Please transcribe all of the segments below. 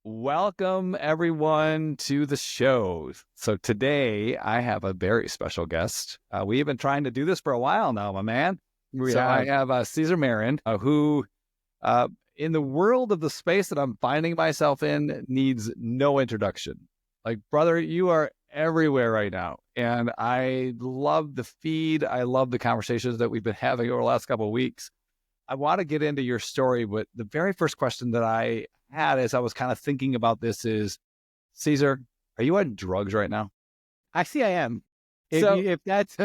Welcome, everyone, to the show. So today I have a very special guest. We've been trying to do this for a while now, my man. I have Cesar Marin, who, in the world of the space that I'm finding myself in, needs no introduction. Like, brother, you are everywhere right now. And I love the feed. I love the conversations that we've been having over the last couple of weeks. I want to get into your story, but the very first question that I had as I was kind of thinking about this is, Cesar, are you on drugs right now? Actually, I am. If that's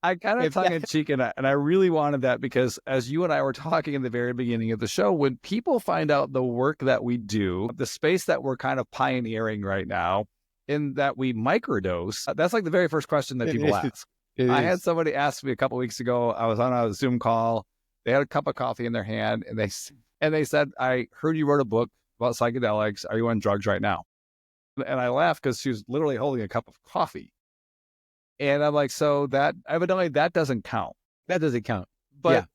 I kind of tongue in cheek, and I really wanted that because as you and I were talking in the very beginning of the show, when people find out the work that we do, the space that we're kind of pioneering right now, in that we microdose, that's like the very first question that people ask. I had somebody ask me a couple of weeks ago, I was on a Zoom call, they had a cup of coffee in their hand, and they said, I heard you wrote a book about psychedelics. Are you on drugs right now? And I laughed because she was literally holding a cup of coffee. And I'm like, so that evidently that doesn't count. That doesn't count. But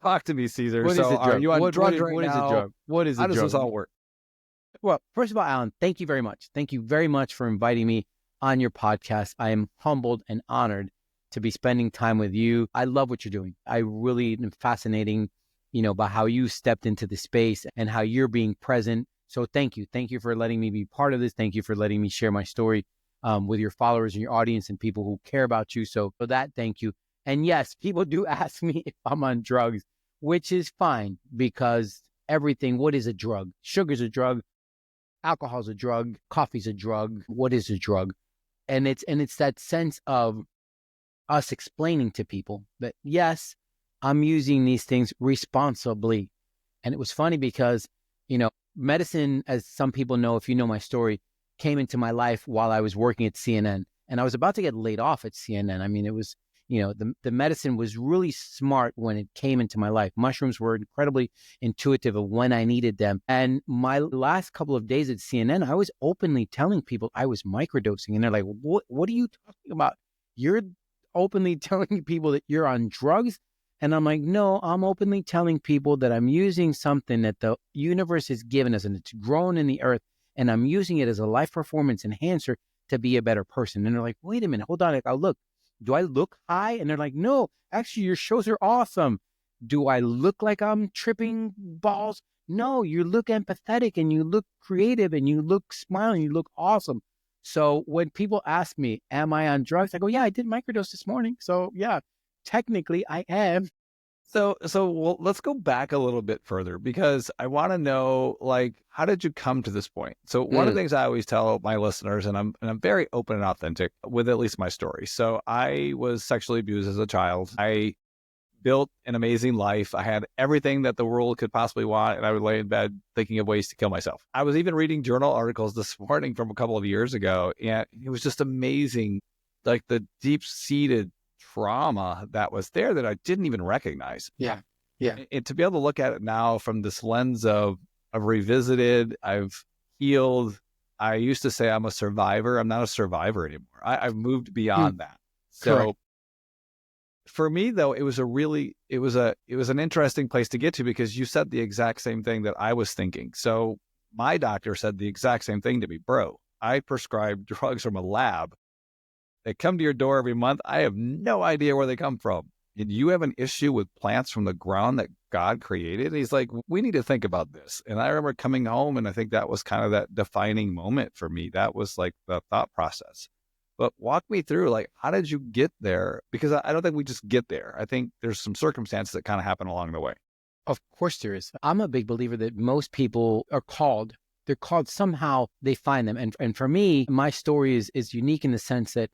talk to me, Cesar. What is a drug? Are you on drugs right now? What is a drug? What is a drug? How does this all work? Well, first of all, Alan, thank you very much. Thank you very much for inviting me on your podcast. I am humbled and honored to be spending time with you. I love what you're doing. I really am fascinating, by how you stepped into the space and how you're being present. So thank you. Thank you for letting me be part of this. Thank you for letting me share my story with your followers and your audience and people who care about you. So for that, thank you. And yes, people do ask me if I'm on drugs, which is fine because everything, what is a drug? Sugar's a drug. Alcohol's a drug. Coffee's a drug. What is a drug? And it's that sense of us explaining to people that, yes, I'm using these things responsibly. And it was funny because, medicine, as some people know, if you know my story, came into my life while I was working at CNN. And I was about to get laid off at CNN. I mean, it was, the medicine was really smart when it came into my life. Mushrooms were incredibly intuitive of when I needed them. And my last couple of days at CNN, I was openly telling people I was microdosing. And they're like, what are you talking about? You're openly telling people that you're on drugs? And I'm like, no, I'm openly telling people that I'm using something that the universe has given us and it's grown in the earth. And I'm using it as a life performance enhancer to be a better person. And they're like, wait a minute, hold on. Like, look, do I look high? And they're like, no, actually, your shows are awesome. Do I look like I'm tripping balls? No, you look empathetic and you look creative and you look smiling. You look awesome. So when people ask me, am I on drugs? I go, yeah, I did microdose this morning. So yeah, technically I am. So well, let's go back a little bit further because I want to know, like, how did you come to this point? So one of the things I always tell my listeners, and I'm very open and authentic with at least my story. So I was sexually abused as a child. I built an amazing life. I had everything that the world could possibly want, and I would lay in bed thinking of ways to kill myself. I was even reading journal articles this morning from a couple of years ago, and it was just amazing, like the deep-seated trauma that was there that I didn't even recognize. Yeah. And to be able to look at it now from this lens of revisited, I've healed. I used to say I'm a survivor. I'm not a survivor anymore. I've moved beyond that. So Correct. For me, though, it was an interesting place to get to because you said the exact same thing that I was thinking. So my doctor said the exact same thing to me, bro. I prescribe drugs from a lab. They come to your door every month. I have no idea where they come from. And you have an issue with plants from the ground that God created? And he's like, we need to think about this. And I remember coming home, and I think that was kind of that defining moment for me. That was like the thought process. But walk me through, like, how did you get there? Because I don't think we just get there. I think there's some circumstances that kind of happen along the way. Of course there is. I'm a big believer that most people are called. They're called somehow, they find them. And for me, my story is unique in the sense that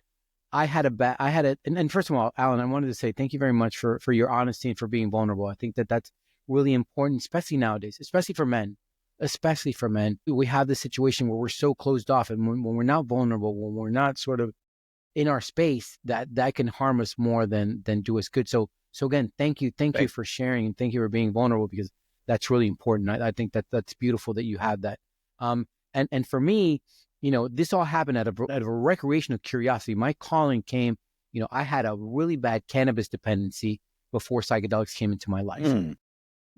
and first of all, Alan, I wanted to say thank you very much for your honesty and for being vulnerable. I think that that's really important, especially nowadays, especially for men. We have this situation where we're so closed off, and when we're not vulnerable, when we're not sort of in our space, that can harm us more than do us good. So again, thank you for sharing, and thank you for being vulnerable, because that's really important. I think that's beautiful that you have that. And for me, this all happened out of a recreational curiosity. My calling came, I had a really bad cannabis dependency before psychedelics came into my life.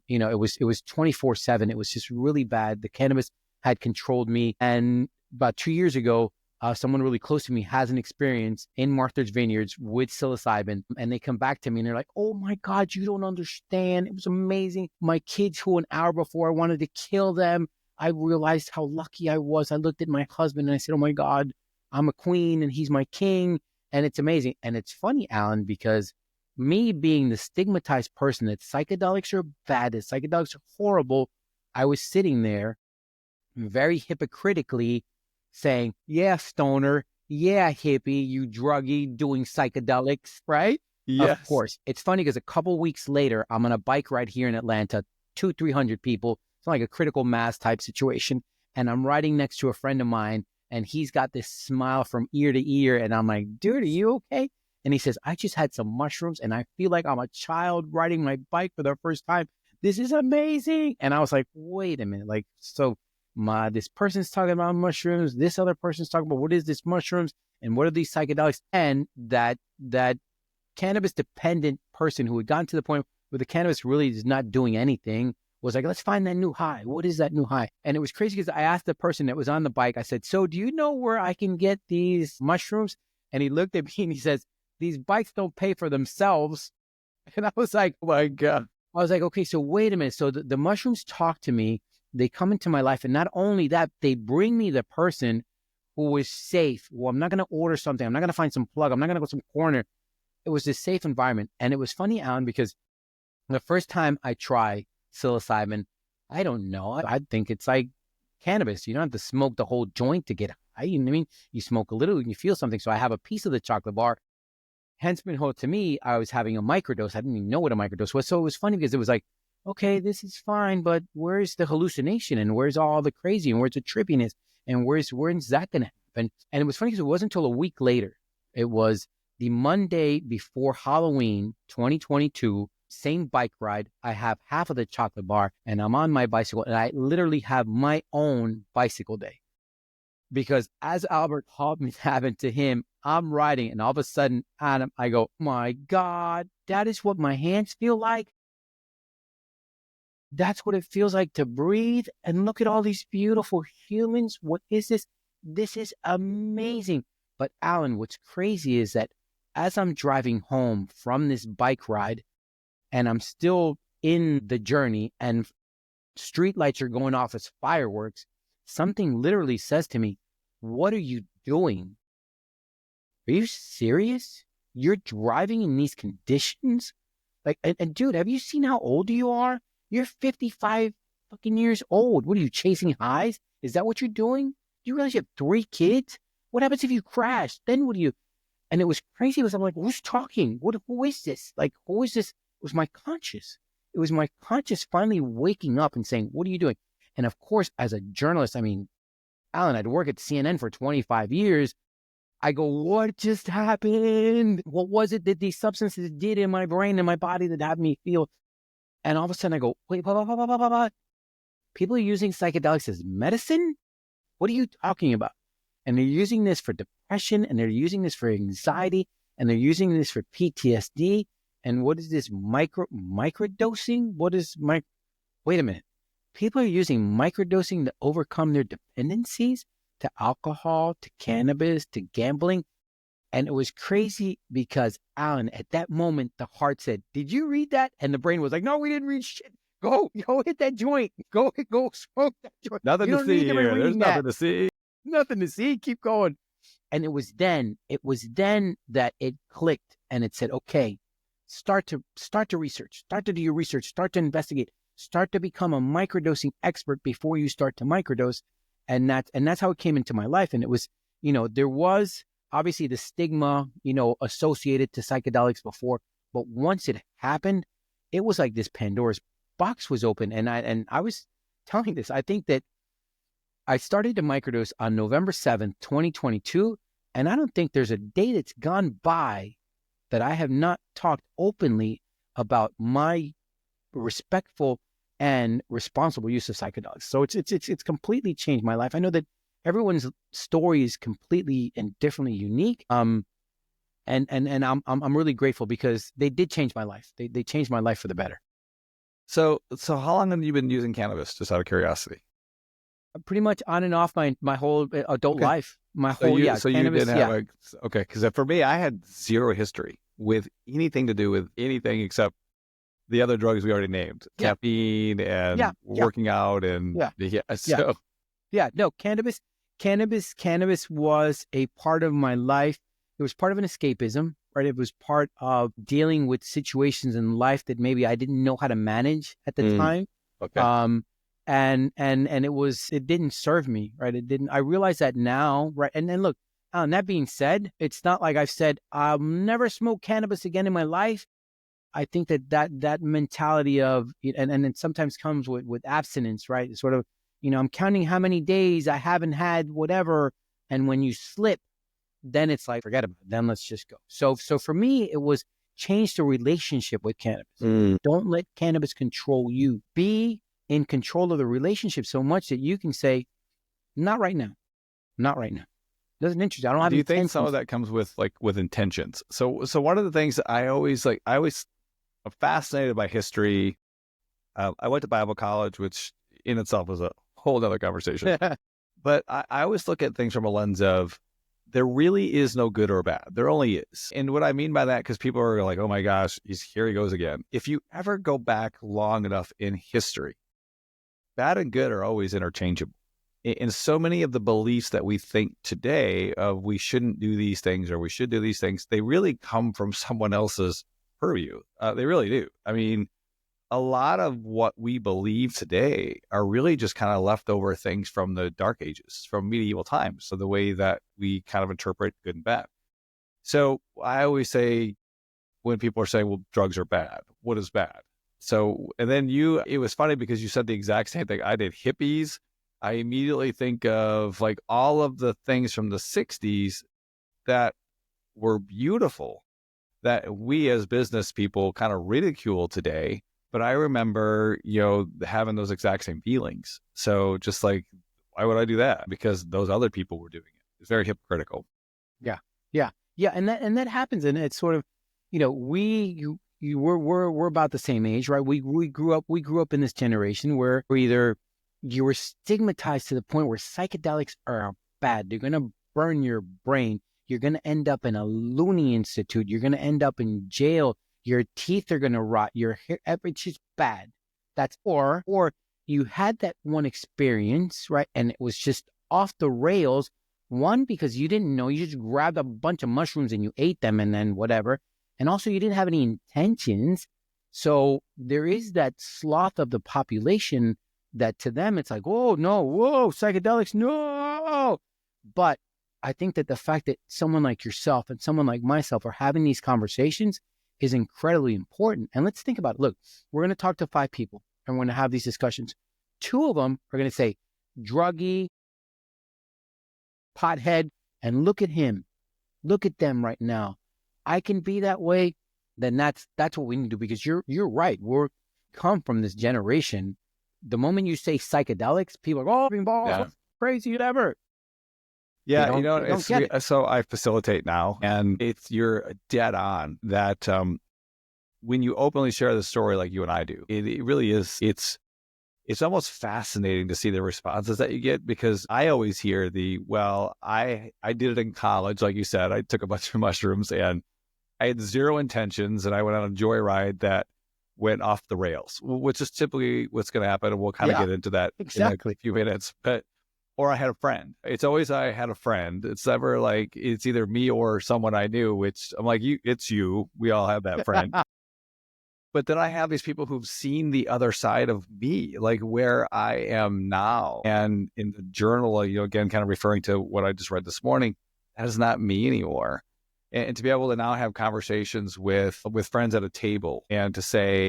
It was 24/7. It was just really bad. The cannabis had controlled me. And about 2 years ago, someone really close to me has an experience in Martha's Vineyards with psilocybin. And they come back to me and they're like, oh my God, you don't understand. It was amazing. My kids who an hour before I wanted to kill them, I realized how lucky I was. I looked at my husband and I said, oh my God, I'm a queen and he's my king. And it's amazing. And it's funny, Alan, because me being the stigmatized person that psychedelics are bad, that psychedelics are horrible, I was sitting there very hypocritically saying, yeah, stoner, yeah, hippie, you druggie doing psychedelics, right? Yes. Of course. It's funny because a couple weeks later, I'm on a bike ride here in Atlanta, 200-300 people. It's like a critical mass type situation. And I'm riding next to a friend of mine, and he's got this smile from ear to ear. And I'm like, dude, are you okay? And he says, I just had some mushrooms and I feel like I'm a child riding my bike for the first time. This is amazing. And I was like, wait a minute. Like, so this person's talking about mushrooms. This other person's talking about what is this mushrooms and what are these psychedelics? And that cannabis dependent person who had gotten to the point where the cannabis really is not doing anything was like, let's find that new high. What is that new high? And it was crazy because I asked the person that was on the bike, I said, so do you know where I can get these mushrooms? And he looked at me and he says, these bikes don't pay for themselves. And I was like, oh my God. I was like, okay, so wait a minute. So the mushrooms talk to me. They come into my life. And not only that, they bring me the person who is safe. Well, I'm not going to order something. I'm not going to find some plug. I'm not going to go to some corner. It was this safe environment. And it was funny, Alan, because the first time I tried psilocybin, I don't know. I think it's like cannabis. You don't have to smoke the whole joint to get high. You know what I mean? You smoke a little and you feel something. So I have a piece of the chocolate bar. Hence, to me, I was having a microdose. I didn't even know what a microdose was. So it was funny because it was like, okay, this is fine, but where's the hallucination and where's all the crazy and where's the trippiness and where's that going to happen? And it was funny because it wasn't until a week later. It was the Monday before Halloween, 2022, same bike ride. I have half of the chocolate bar and I'm on my bicycle and I literally have my own bicycle day. Because as Albert Hoffman happened to him, I'm riding and all of a sudden, Adam, I go, my God, that is what my hands feel like. That's what it feels like to breathe. And look at all these beautiful humans. What is this? This is amazing. But Alan, what's crazy is that as I'm driving home from this bike ride and I'm still in the journey and street lights are going off as fireworks, something literally says to me, what are you doing? Are you serious? You're driving in these conditions? Like, and dude, have you seen how old you are? You're 55 fucking years old. What are you, chasing highs? Is that what you're doing? Do you realize you have 3 kids? What happens if you crash? Then what do you? And it was crazy because I'm like, who's talking? Who is this? Like, who is this? It was my conscious. It was my conscious finally waking up and saying, what are you doing? And of course, as a journalist, I mean, Alan, I'd work at CNN for 25 years. I go, what just happened? What was it that these substances did in my brain and my body that had me feel? And all of a sudden I go, wait, people are using psychedelics as medicine? What are you talking about? And they're using this for depression and they're using this for anxiety and they're using this for PTSD. And what is this microdosing? Wait a minute. People are using microdosing to overcome their dependencies to alcohol, to cannabis, to gambling. And it was crazy because, Alan, at that moment, the heart said, did you read that? And the brain was like, no, we didn't read shit. Go hit that joint. Go smoke that joint. Nothing to see here. There's nothing to see. Nothing to see. Keep going. And it was then that it clicked and it said, okay, start to research, start to do your research, start to investigate. Start to become a microdosing expert before you start to microdose. And that's how it came into my life. And it was, there was obviously the stigma, associated to psychedelics before, but once it happened, it was like this Pandora's box was open. And I was telling this, I think that I started to microdose on November 7th, 2022. And I don't think there's a day that's gone by that I have not talked openly about my respectful and responsible use of psychedelics. So it's completely changed my life. I know that everyone's story is completely and differently unique. And I'm really grateful because they did change my life. They changed my life for the better. So how long have you been using cannabis, just out of curiosity? pretty much on and off my whole adult Okay. life. My So whole, you, so you cannabis, didn't have okay. Because for me, I had zero history with anything to do with anything except the other drugs we already named, yeah, caffeine yeah, and yeah, working out and yeah, yeah. yeah, So yeah. No, cannabis was a part of my life. It was part of an escapism, right? It was part of dealing with situations in life that maybe I didn't know how to manage at the time. okay. Um, and it didn't serve me, right? It didn't. I realize that now, right? And look, that being said, it's not like I've said I'll never smoke cannabis again in my life. I think that mentality of, and it sometimes comes with abstinence, right? It's sort of, I'm counting how many days I haven't had whatever, and when you slip, then it's like, forget about it. Then let's just go. So for me, it was change the relationship with cannabis. Don't let cannabis control you. Be in control of the relationship so much that you can say, not right now, not right now. Doesn't interest you. I don't have Do you think some intentions. of that comes with intentions? So one of the things that I always am fascinated by history. I went to Bible college, which in itself was a whole other conversation. But I always look at things from a lens of there really is no good or bad. There only is. And what I mean by that, because people are like, oh my gosh, here he goes again. If you ever go back long enough in history, bad and good are always interchangeable. And so many of the beliefs that we think today of we shouldn't do these things or we should do these things, they really come from someone else's purview. They really do. I mean, a lot of what we believe today are really just kind of leftover things from the dark ages, from medieval times. So the way that we kind of interpret good and bad. So I always say when people are saying, well, drugs are bad, what is bad? So, and then it was funny because you said the exact same thing. I did hippies. I immediately think of like all of the things from the 60s that were beautiful that we as business people kind of ridicule today. But I remember, having those exact same feelings. So just like, why would I do that? Because those other people were doing it. It's very hypocritical. Yeah, yeah, yeah, and that happens, and it's sort of, we're about the same age, right? We grew up in this generation where either you were stigmatized to the point where psychedelics are bad. They're gonna burn your brain. You're gonna end up in a loony institute. You're gonna end up in jail. Your teeth are gonna rot. Your hair, it's just bad. That's or you had that one experience, right? And it was just off the rails. One, because you didn't know, you just grabbed a bunch of mushrooms and you ate them and then whatever. And also you didn't have any intentions. So there is that sloth of the population that to them, it's like, oh, no, whoa, psychedelics, no. But I think that the fact that someone like yourself and someone like myself are having these conversations is incredibly important. And let's think about it. Look, we're going to talk to 5 people and we're going to have these discussions. 2 of them are going to say, druggy, pothead, and look at him. Look at them right now. I can be that way. Then that's what we need to do, because you're right. We're come from this generation. The moment you say psychedelics, people are, oh, Yeah. crazy, whatever. Yeah, They don't get it. so I facilitate now, and you're dead on that. When you openly share the story like you and I do, it really is. It's almost fascinating to see the responses that you get, because I always hear I did it in college, like you said. I took a bunch of mushrooms and I had zero intentions, and I went on a joyride that went off the rails, which is typically what's going to happen, and we'll kind of get into that exactly. in a few minutes. Or I had a friend. It's always I had a friend. It's never like it's either me or someone I knew, which I'm like, it's you. We all have that friend. But then I have these people who've seen the other side of me, like where I am now. And in the journal, again, kind of referring to what I just read this morning, that is not me anymore. And to be able to now have conversations with friends at a table and to say,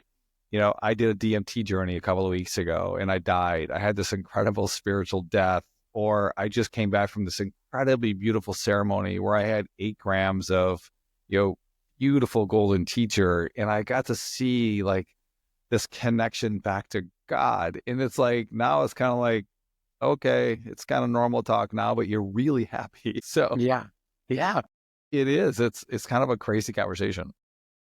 I did a DMT journey a couple of weeks ago and I died. I had this incredible spiritual death. Or I just came back from this incredibly beautiful ceremony where I had 8 grams of, beautiful golden teacher. And I got to see like this connection back to God. And it's like, now it's kind of like, okay, it's kind of normal talk now, but you're really happy. So Yeah. it is. It's kind of a crazy conversation.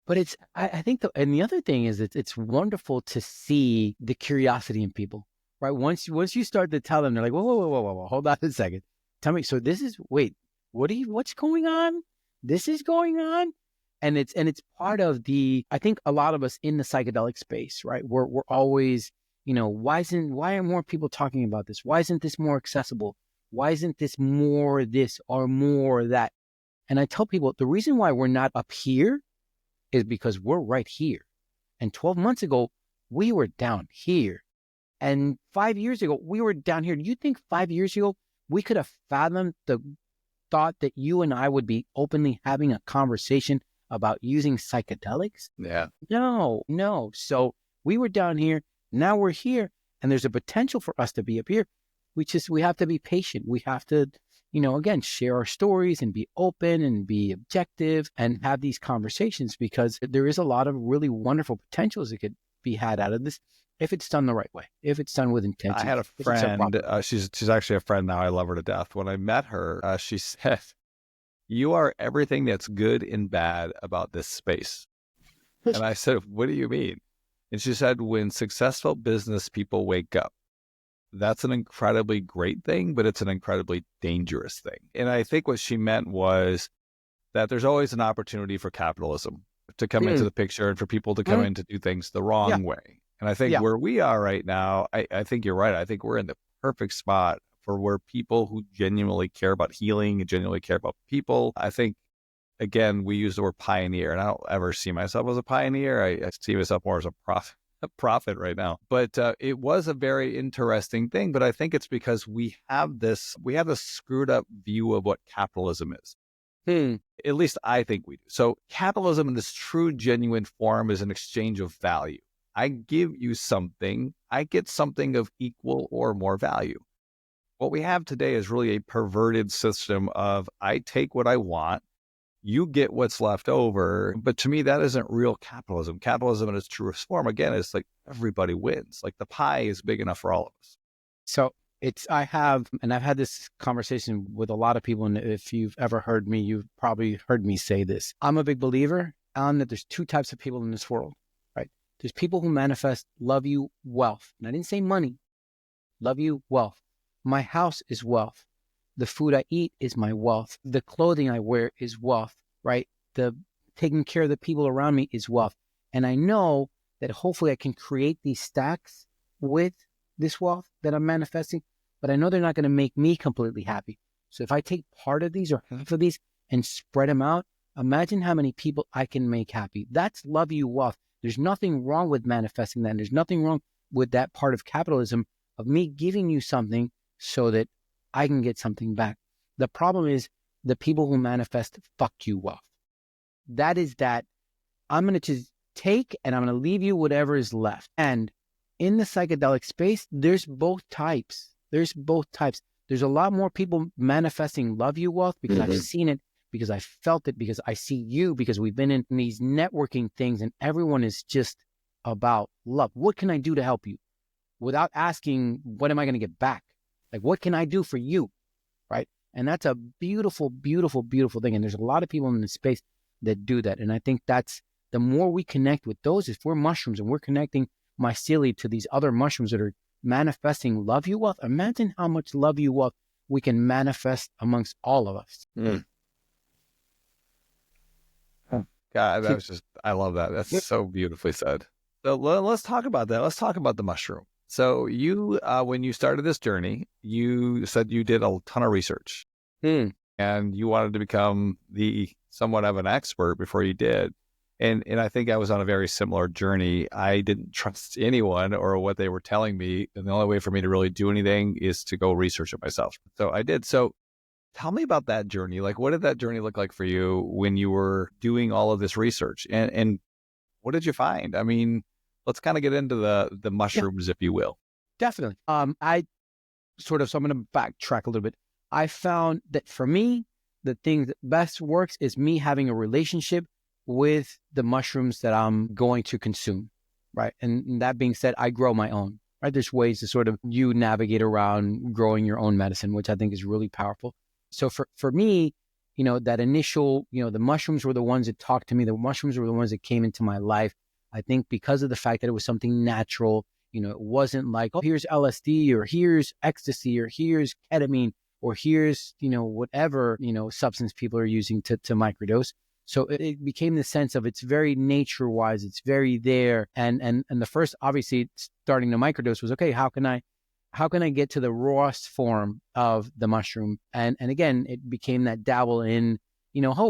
But I think and the other thing is it's wonderful to see the curiosity in people, right? Once you start to tell them, they're like, whoa, hold on a second. Tell me, so this is, wait, what's going on? This is going on? And it's part of I think a lot of us in the psychedelic space, right? We're always, why aren't more people talking about this? Why isn't this more accessible? Why isn't this more this or more that? And I tell people the reason why we're not up here is because we're right here. And 12 months ago, we were down here. And 5 years ago, we were down here. Do you think 5 years ago, we could have fathomed the thought that you and I would be openly having a conversation about using psychedelics? Yeah. No. So we were down here. Now we're here. And there's a potential for us to be up here. We have to be patient. We have to, again, share our stories and be open and be objective and have these conversations, because there is a lot of really wonderful potentials that could be had out of this if it's done the right way, if it's done with intention. I had a friend, she's actually a friend now. I love her to death. When I met her, she said, "You are everything that's good and bad about this space." And I said, "What do you mean?" And she said, "When successful business people wake up, that's an incredibly great thing, but it's an incredibly dangerous thing." And I think what she meant was that there's always an opportunity for capitalism to come into the picture and for people to come in to do things the wrong way. And I think where we are right now, I think you're right. I think we're in the perfect spot for where people who genuinely care about healing and genuinely care about people. I think, again, we use the word pioneer, and I don't ever see myself as a pioneer. I see myself more as a prophet right now. But it was a very interesting thing. But I think it's because we have this screwed up view of what capitalism is. At least I think we do. So capitalism in this true, genuine form is an exchange of value. I give you something, I get something of equal or more value. What we have today is really a perverted system of I take what I want, you get what's left over. But to me, that isn't real capitalism. Capitalism in its truest form, again, is like everybody wins. Like the pie is big enough for all of us. So I've had this conversation with a lot of people, and if you've ever heard me, you've probably heard me say this. I'm a big believer, Alan, that there's two types of people in this world, right? There's people who manifest love you, wealth. And I didn't say money. Love you, wealth. My house is wealth. The food I eat is my wealth. The clothing I wear is wealth, right? The taking care of the people around me is wealth. And I know that hopefully I can create these stacks with this wealth that I'm manifesting, but I know they're not going to make me completely happy. So if I take part of these or half of these and spread them out, imagine how many people I can make happy. That's love you, wealth. There's nothing wrong with manifesting that. And there's nothing wrong with that part of capitalism of me giving you something so that I can get something back. The problem is the people who manifest fuck you wealth. That is that I'm going to just take and I'm going to leave you whatever is left. And in the psychedelic space, there's both types. There's a lot more people manifesting love you wealth because I've seen it, because I felt it, because I see you, because we've been in these networking things and everyone is just about love. What can I do to help you? Without asking, what am I going to get back? Like, what can I do for you? Right? And that's a beautiful, beautiful, beautiful thing. And there's a lot of people in this space that do that. And I think that's the more we connect with those, if we're mushrooms and we're connecting mycelium to these other mushrooms that are manifesting love you wealth, imagine how much love you wealth we can manifest amongst all of us. God, that was I love that. That's so beautifully said. So let's talk about that. Let's talk about the mushroom. So you, when you started this journey, you said you did a ton of research and you wanted to become somewhat of an expert before you did. And I think I was on a very similar journey. I didn't trust anyone or what they were telling me. And the only way for me to really do anything is to go research it myself. So I did. So tell me about that journey. Like, what did that journey look like for you when you were doing all of this research? And what did you find? I mean, let's kind of get into the mushrooms, if you will. Definitely. So I'm going to backtrack a little bit. I found that for me, the thing that best works is me having a relationship with the mushrooms that I'm going to consume, right? And that being said, I grow my own, right? There's ways to sort of you navigate around growing your own medicine, which I think is really powerful. So for me, that initial, the mushrooms were the ones that talked to me. The mushrooms were the ones that came into my life. I think because of the fact that it was something natural, It wasn't like, oh, here's LSD or here's ecstasy or here's ketamine or here's, whatever, substance people are using to microdose. So it became the sense of it's very nature wise, it's very there. And the first, obviously, starting to microdose was, okay, how can I get to the rawest form of the mushroom? And again, it became that dabble in,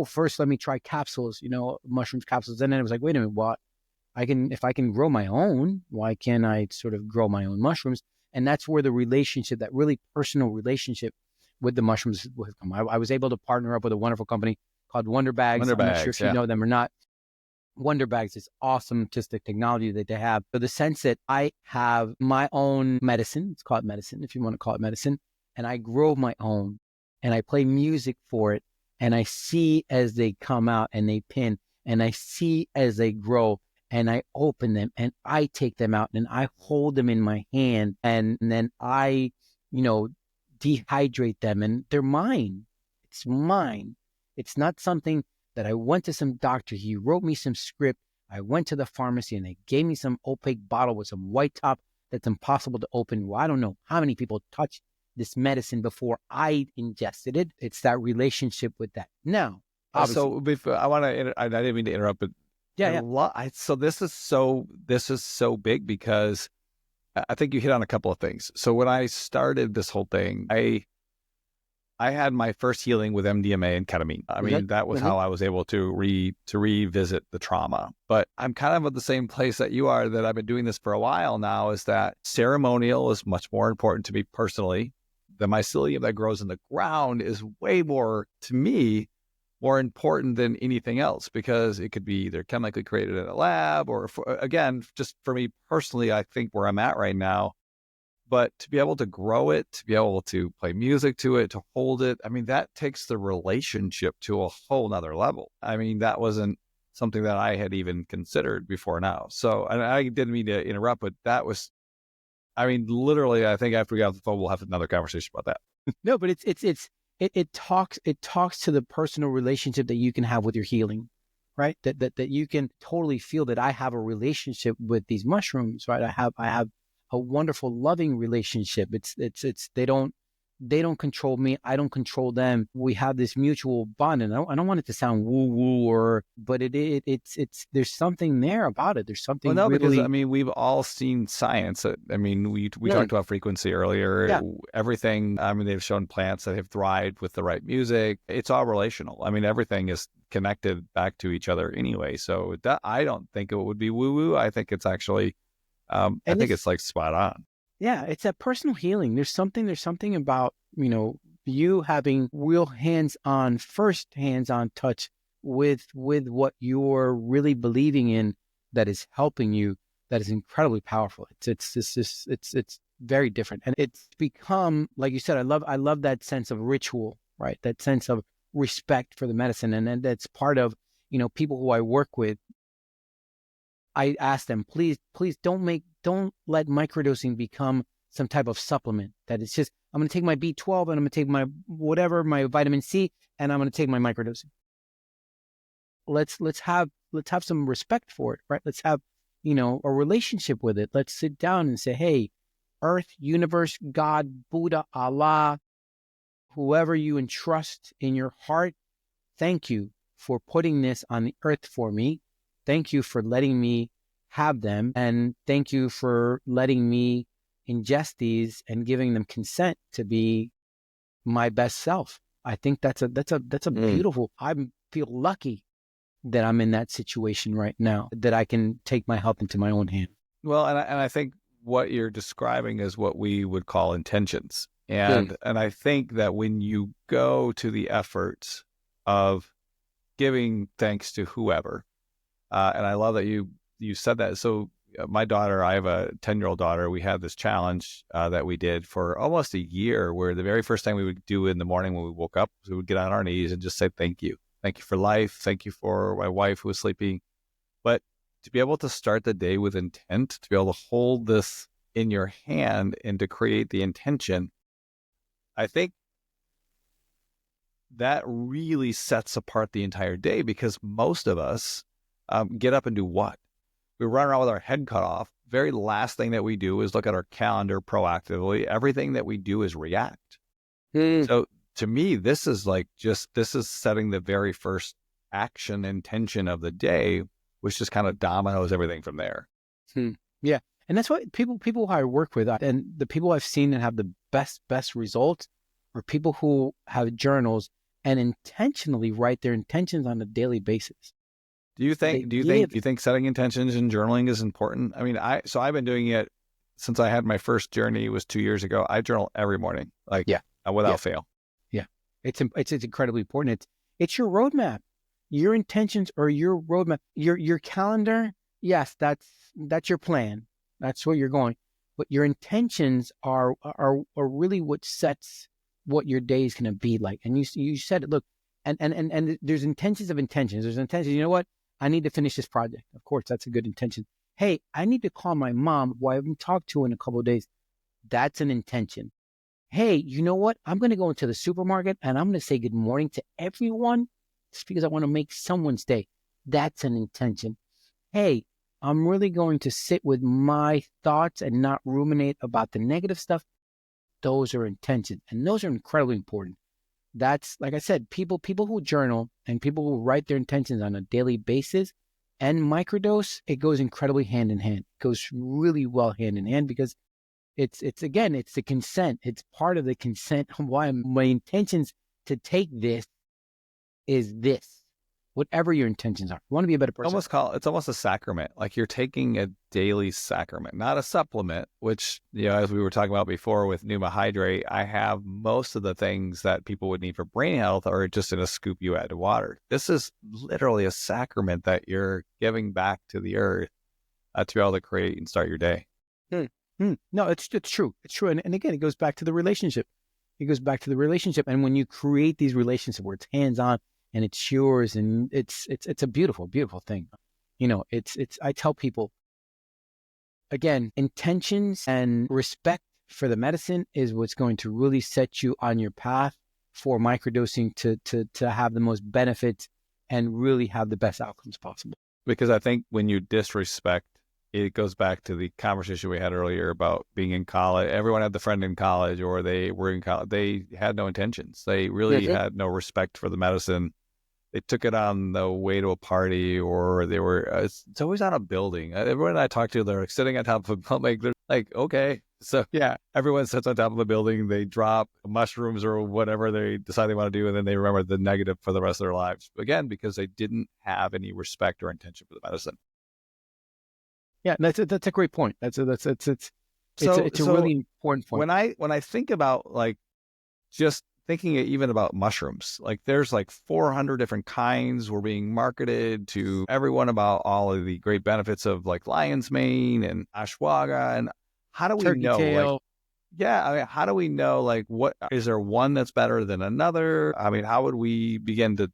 first let me try capsules, mushrooms capsules. And then it was like, wait a minute, what? If I can grow my own, why can't I sort of grow my own mushrooms? And that's where the relationship, that really personal relationship with the mushrooms would come. I was able to partner up with a wonderful company called Wonder Bags. Wonder I'm not Bags, sure if you know them or not. Wonder Bags is awesome, just the technology that they have. So the sense that I have my own medicine, it's called medicine, if you want to call it medicine, and I grow my own and I play music for it and I see as they come out and they pin and I see as they grow and I open them and I take them out and I hold them in my hand and then I, dehydrate them and they're mine. It's mine. It's not something that I went to some doctor. He wrote me some script. I went to the pharmacy and they gave me some opaque bottle with some white top that's impossible to open. Well, I don't know how many people touched this medicine before I ingested it. It's that relationship with that. Now, so before, I didn't mean to interrupt, but yeah. So this is so big because I think you hit on a couple of things. So when I started this whole thing, I had my first healing with MDMA and ketamine. I mean, that was how I was able to revisit the trauma. But I'm kind of at the same place that you are, that I've been doing this for a while now, is that ceremonial is much more important to me personally. The mycelium that grows in the ground is way more, to me, more important than anything else, because it could be either chemically created in a lab or, again, just for me personally, I think where I'm at right now. But to be able to grow it, to be able to play music to it, to hold it, I mean, that takes the relationship to a whole nother level. I mean, that wasn't something that I had even considered before now. So, and I didn't mean to interrupt, but that was, I mean, literally, I think after we get off the phone, we'll have another conversation about that. No, but it talks to the personal relationship that you can have with your healing, right? That you can totally feel that I have a relationship with these mushrooms, right? I have a wonderful, loving relationship. It's they don't control me. I don't control them. We have this mutual bond, and I don't want it to sound woo woo but it's there's something there about it. There's something. Well, no, really... because I mean, we've all seen science. I mean, we talked about frequency earlier. Yeah. Everything. I mean, they've shown plants that have thrived with the right music. It's all relational. I mean, everything is connected back to each other anyway. So I don't think it would be woo woo. I think it's actually, I think it's like spot on. Yeah, it's that personal healing. There's something about, you having real hands-on touch with what you're really believing in, that is helping you, that is incredibly powerful. It's very different. And it's become, like you said, I love that sense of ritual, right? That sense of respect for the medicine. And that's part of, people who I work with. I ask them, please don't let microdosing become some type of supplement that it's just, I'm going to take my B12 and I'm going to take my whatever, my vitamin C, and I'm going to take my microdosing. Let's have some respect for it, right? Let's have, a relationship with it. Let's sit down and say, hey, Earth, universe, God, Buddha, Allah, whoever you entrust in your heart, thank you for putting this on the earth for me. Thank you for letting me have them, and thank you for letting me ingest these and giving them consent to be my best self. I think that's a beautiful. I feel lucky that I'm in that situation right now, that I can take my health into my own hand. Well, and I think what you're describing is what we would call intentions, and I think that when you go to the efforts of giving thanks to whoever, and I love that you said that. So my daughter, I have a 10-year-old daughter. We had this challenge that we did for almost a year, where the very first thing we would do in the morning when we woke up, we would get on our knees and just say, thank you. Thank you for life. Thank you for my wife who was sleeping. But to be able to start the day with intent, to be able to hold this in your hand and to create the intention, I think that really sets apart the entire day, because most of us get up and do what? We run around with our head cut off, very last thing that we do is look at our calendar proactively. Everything that we do is react. So to me, this is setting the very first action intention of the day, which just kind of dominoes everything from there. Yeah. And that's what people who I work with, and the people I've seen that have the best results are people who have journals and intentionally write their intentions on a daily basis. Do you think setting intentions and journaling is important? I mean, I've been doing it since I had my first journey was 2 years ago. I journal every morning, without fail. Yeah. It's incredibly important. It's your roadmap. Your intentions are your roadmap. Your calendar, yes, that's your plan. That's where you're going. But your intentions are really what sets what your day is going to be like. And you said it, look, and there's intentions of intentions. There's intentions, you know what? I need to finish this project. Of course, that's a good intention. Hey, I need to call my mom who I haven't talked to in a couple of days. That's an intention. Hey, you know what? I'm going to go into the supermarket and I'm going to say good morning to everyone just because I want to make someone's day. That's an intention. Hey, I'm really going to sit with my thoughts and not ruminate about the negative stuff. Those are intentions, and those are incredibly important. That's, like I said, people who journal and people who write their intentions on a daily basis and microdose, it goes incredibly hand in hand. It goes really well hand in hand because it's the consent. It's part of the consent of why my intentions to take this is this. Whatever your intentions are. You want to be a better person. It's almost a sacrament. Like you're taking a daily sacrament, not a supplement, which, as we were talking about before with Neuma Hydrate, I have most of the things that people would need for brain health are just in a scoop you add to water. This is literally a sacrament that you're giving back to the earth to be able to create and start your day. No, it's true. It's true. And again, it goes back to the relationship. And when you create these relationships where it's hands-on, and it's yours, and it's a beautiful, beautiful thing. I tell people, again, intentions and respect for the medicine is what's going to really set you on your path for microdosing to have the most benefits and really have the best outcomes possible. Because I think when you disrespect, it goes back to the conversation we had earlier about being in college. Everyone had the friend in college, or they were in college. They had no intentions. They really had no respect for the medicine. They took it on the way to a party, or they were, it's always on a building. Everyone I talk to, they're like sitting on top of a building. They're like, okay. So yeah, everyone sits on top of the building. They drop mushrooms or whatever they decide they want to do. And then they remember the negative for the rest of their lives. Again, because they didn't have any respect or intention for the medicine. Yeah, that's a great point. It's a really important point. When I think about just thinking even about mushrooms, there's 400 different kinds were being marketed to everyone about all of the great benefits of lion's mane and ashwagandha. And how do we Turkey know? tail. How do we know? What is there one that's better than another? I mean, how would we begin to?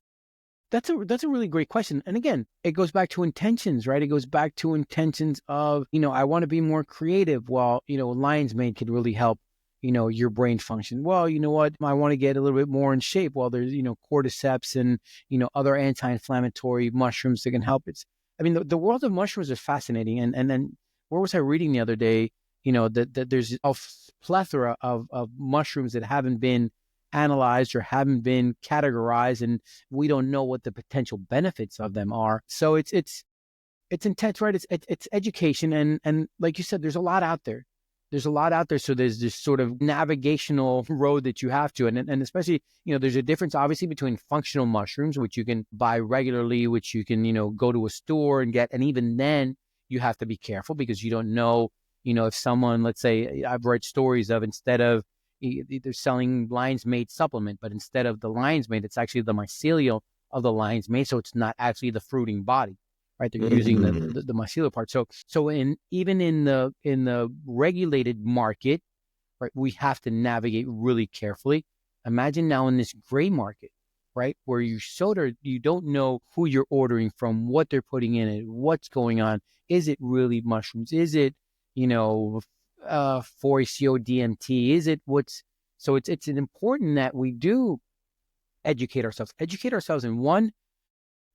That's a really great question. And again, it goes back to intentions, right? It goes back to intentions of, I want to be more creative. Well, lion's mane could really help, your brain function. Well, you know what? I want to get a little bit more in shape. Well, there's, cordyceps and, other anti-inflammatory mushrooms that can help. The world of mushrooms is fascinating. And then where was I reading the other day? That there's a plethora of mushrooms that haven't been analyzed or haven't been categorized, and we don't know what the potential benefits of them are. So it's intense, right? It's education, and like you said, there's a lot out there. So there's this sort of navigational road that you have to, and especially, there's a difference obviously between functional mushrooms, which you can buy regularly, which you can, go to a store and get, and even then you have to be careful because you don't know, if someone, let's say, I've read stories of, instead of they're selling lion's mane supplement, but instead of the lion's mane, it's actually the mycelial of the lion's mane. So it's not actually the fruiting body, right? They're using the mycelial part. So even in the regulated market, right, we have to navigate really carefully. Imagine now in this gray market, right, where you don't know who you're ordering from, what they're putting in it, what's going on. Is it really mushrooms? Is it, 4-ACO DMT? Is it so it's important that we do educate ourselves in one,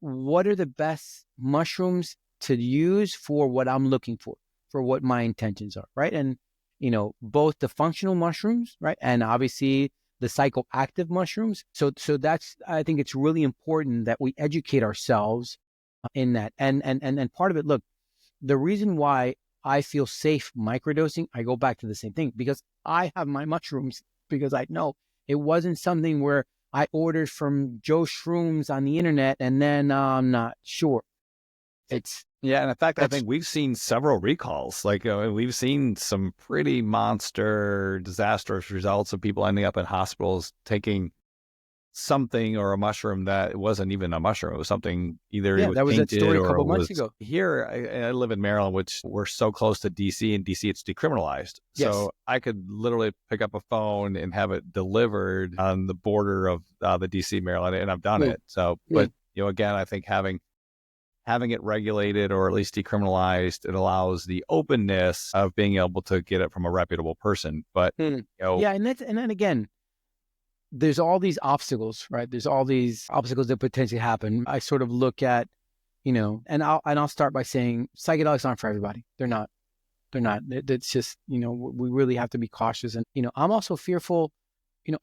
what are the best mushrooms to use for what I'm looking for? for what my intentions are, right? And, both the functional mushrooms, right? And obviously the psychoactive mushrooms. So that's, I think it's really important that we educate ourselves in that. And part of it, look, the reason why I feel safe microdosing, I go back to the same thing, because I have my mushrooms, because I know it wasn't something where I ordered from Joe Shrooms on the internet and then I'm not sure. Yeah, and in fact, I think we've seen several recalls. Like we've seen some pretty monster, disastrous results of people ending up in hospitals taking something or a mushroom that wasn't even a mushroom. It was something either it was that was that tainted story a or couple it months was ago. here. I live in Maryland, which we're so close to DC. In DC, it's decriminalized, Yes. so I could literally pick up a phone and have it delivered on the border of the DC, Maryland, and I've done it. So, but again, I think having it regulated or at least decriminalized, it allows the openness of being able to get it from a reputable person. But and then again, there's all these obstacles, right? There's all these obstacles that potentially happen. I sort of look at, and I'll start by saying psychedelics aren't for everybody. They're not. It's just, we really have to be cautious. And, I'm also fearful,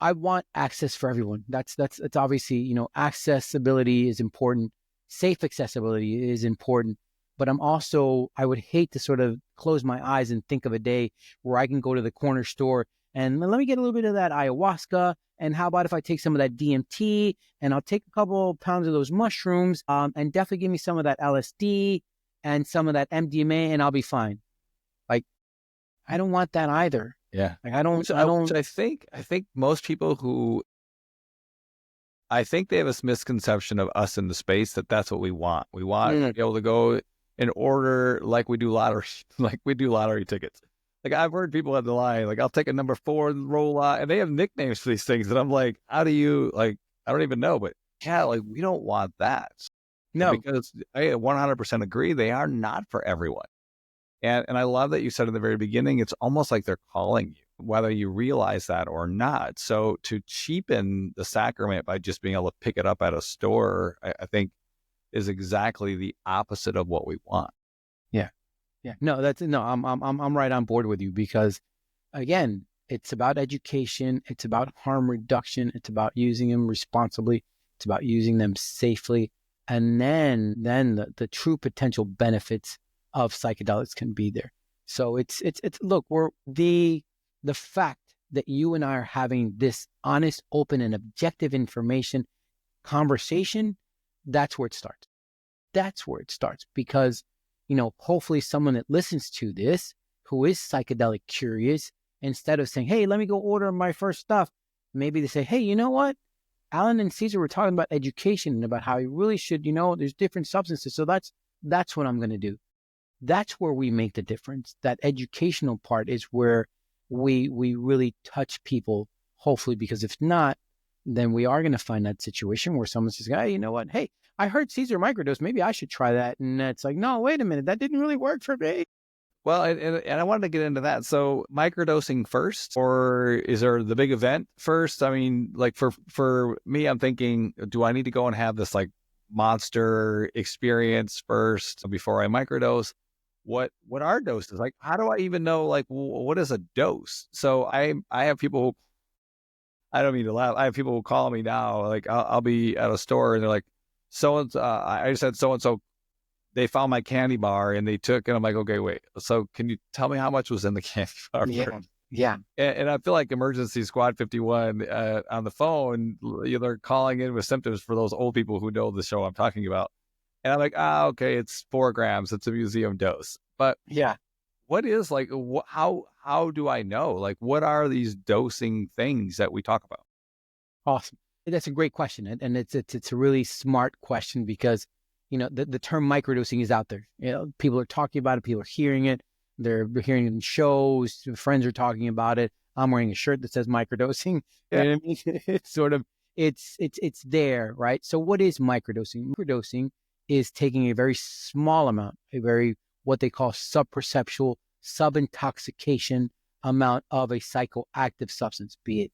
I want access for everyone. That's obviously, accessibility is important. Safe accessibility is important. But I would hate to sort of close my eyes and think of a day where I can go to the corner store and let me get a little bit of that ayahuasca. And how about if I take some of that DMT and I'll take a couple pounds of those mushrooms and definitely give me some of that LSD and some of that MDMA and I'll be fine. Like, I don't want that either. Yeah. Like, I don't. I think most people I think they have this misconception of us in the space that's what we want. We want to be able to go and order like we do lottery tickets. Like I've heard people at the line, like I'll take a number 4 roll out, and they have nicknames for these things. And I'm like, how do you I don't even know, but yeah, like we don't want that. No, because I 100% agree. They are not for everyone. And I love that you said in the very beginning, it's almost like they're calling you, whether you realize that or not. So to cheapen the sacrament by just being able to pick it up at a store, I think is exactly the opposite of what we want. Yeah. No, I'm right on board with you, because again, it's about education. It's about harm reduction. It's about using them responsibly. It's about using them safely. And then the true potential benefits of psychedelics can be there. So look, the fact that you and I are having this honest, open, and objective information conversation, that's where it starts. That's where it starts, because, hopefully someone that listens to this who is psychedelic curious, instead of saying, hey, let me go order my first stuff, maybe they say, hey, you know what? Alan and Cesar were talking about education and about how you really should, there's different substances. So that's what I'm going to do. That's where we make the difference. That educational part is where we really touch people, hopefully, because if not, then we are going to find that situation where someone says, hey, you know what? Hey, I heard Cesar microdose. Maybe I should try that. And it's like, no, wait a minute. That didn't really work for me. Well, and I wanted to get into that. So microdosing first, or is there the big event first? I mean, like for me, I'm thinking, do I need to go and have this like monster experience first before I microdose? What are doses? Like, how do I even know, like, what is a dose? So I have people, I don't mean to laugh. I have people who call me now, like I'll be at a store and they're like, I just had so-and-so, they found my candy bar and they took, and I'm like, okay, wait. So can you tell me how much was in the candy bar? Yeah. And I feel like Emergency Squad 51 on the phone, they're calling in with symptoms for those old people who know the show I'm talking about. And I'm like, okay, it's 4 grams. It's a museum dose. But yeah, what is like, how do I know? Like, what are these dosing things that we talk about? Awesome. That's a great question. And it's a really smart question, because, the term microdosing is out there. People are talking about it. People are hearing it. They're hearing it in shows. Friends are talking about it. I'm wearing a shirt that says microdosing. Yeah. You know what I mean? It's sort of, it's there, right? So what is microdosing? Microdosing is taking a very small amount, what they call subperceptual, subintoxication amount of a psychoactive substance, be it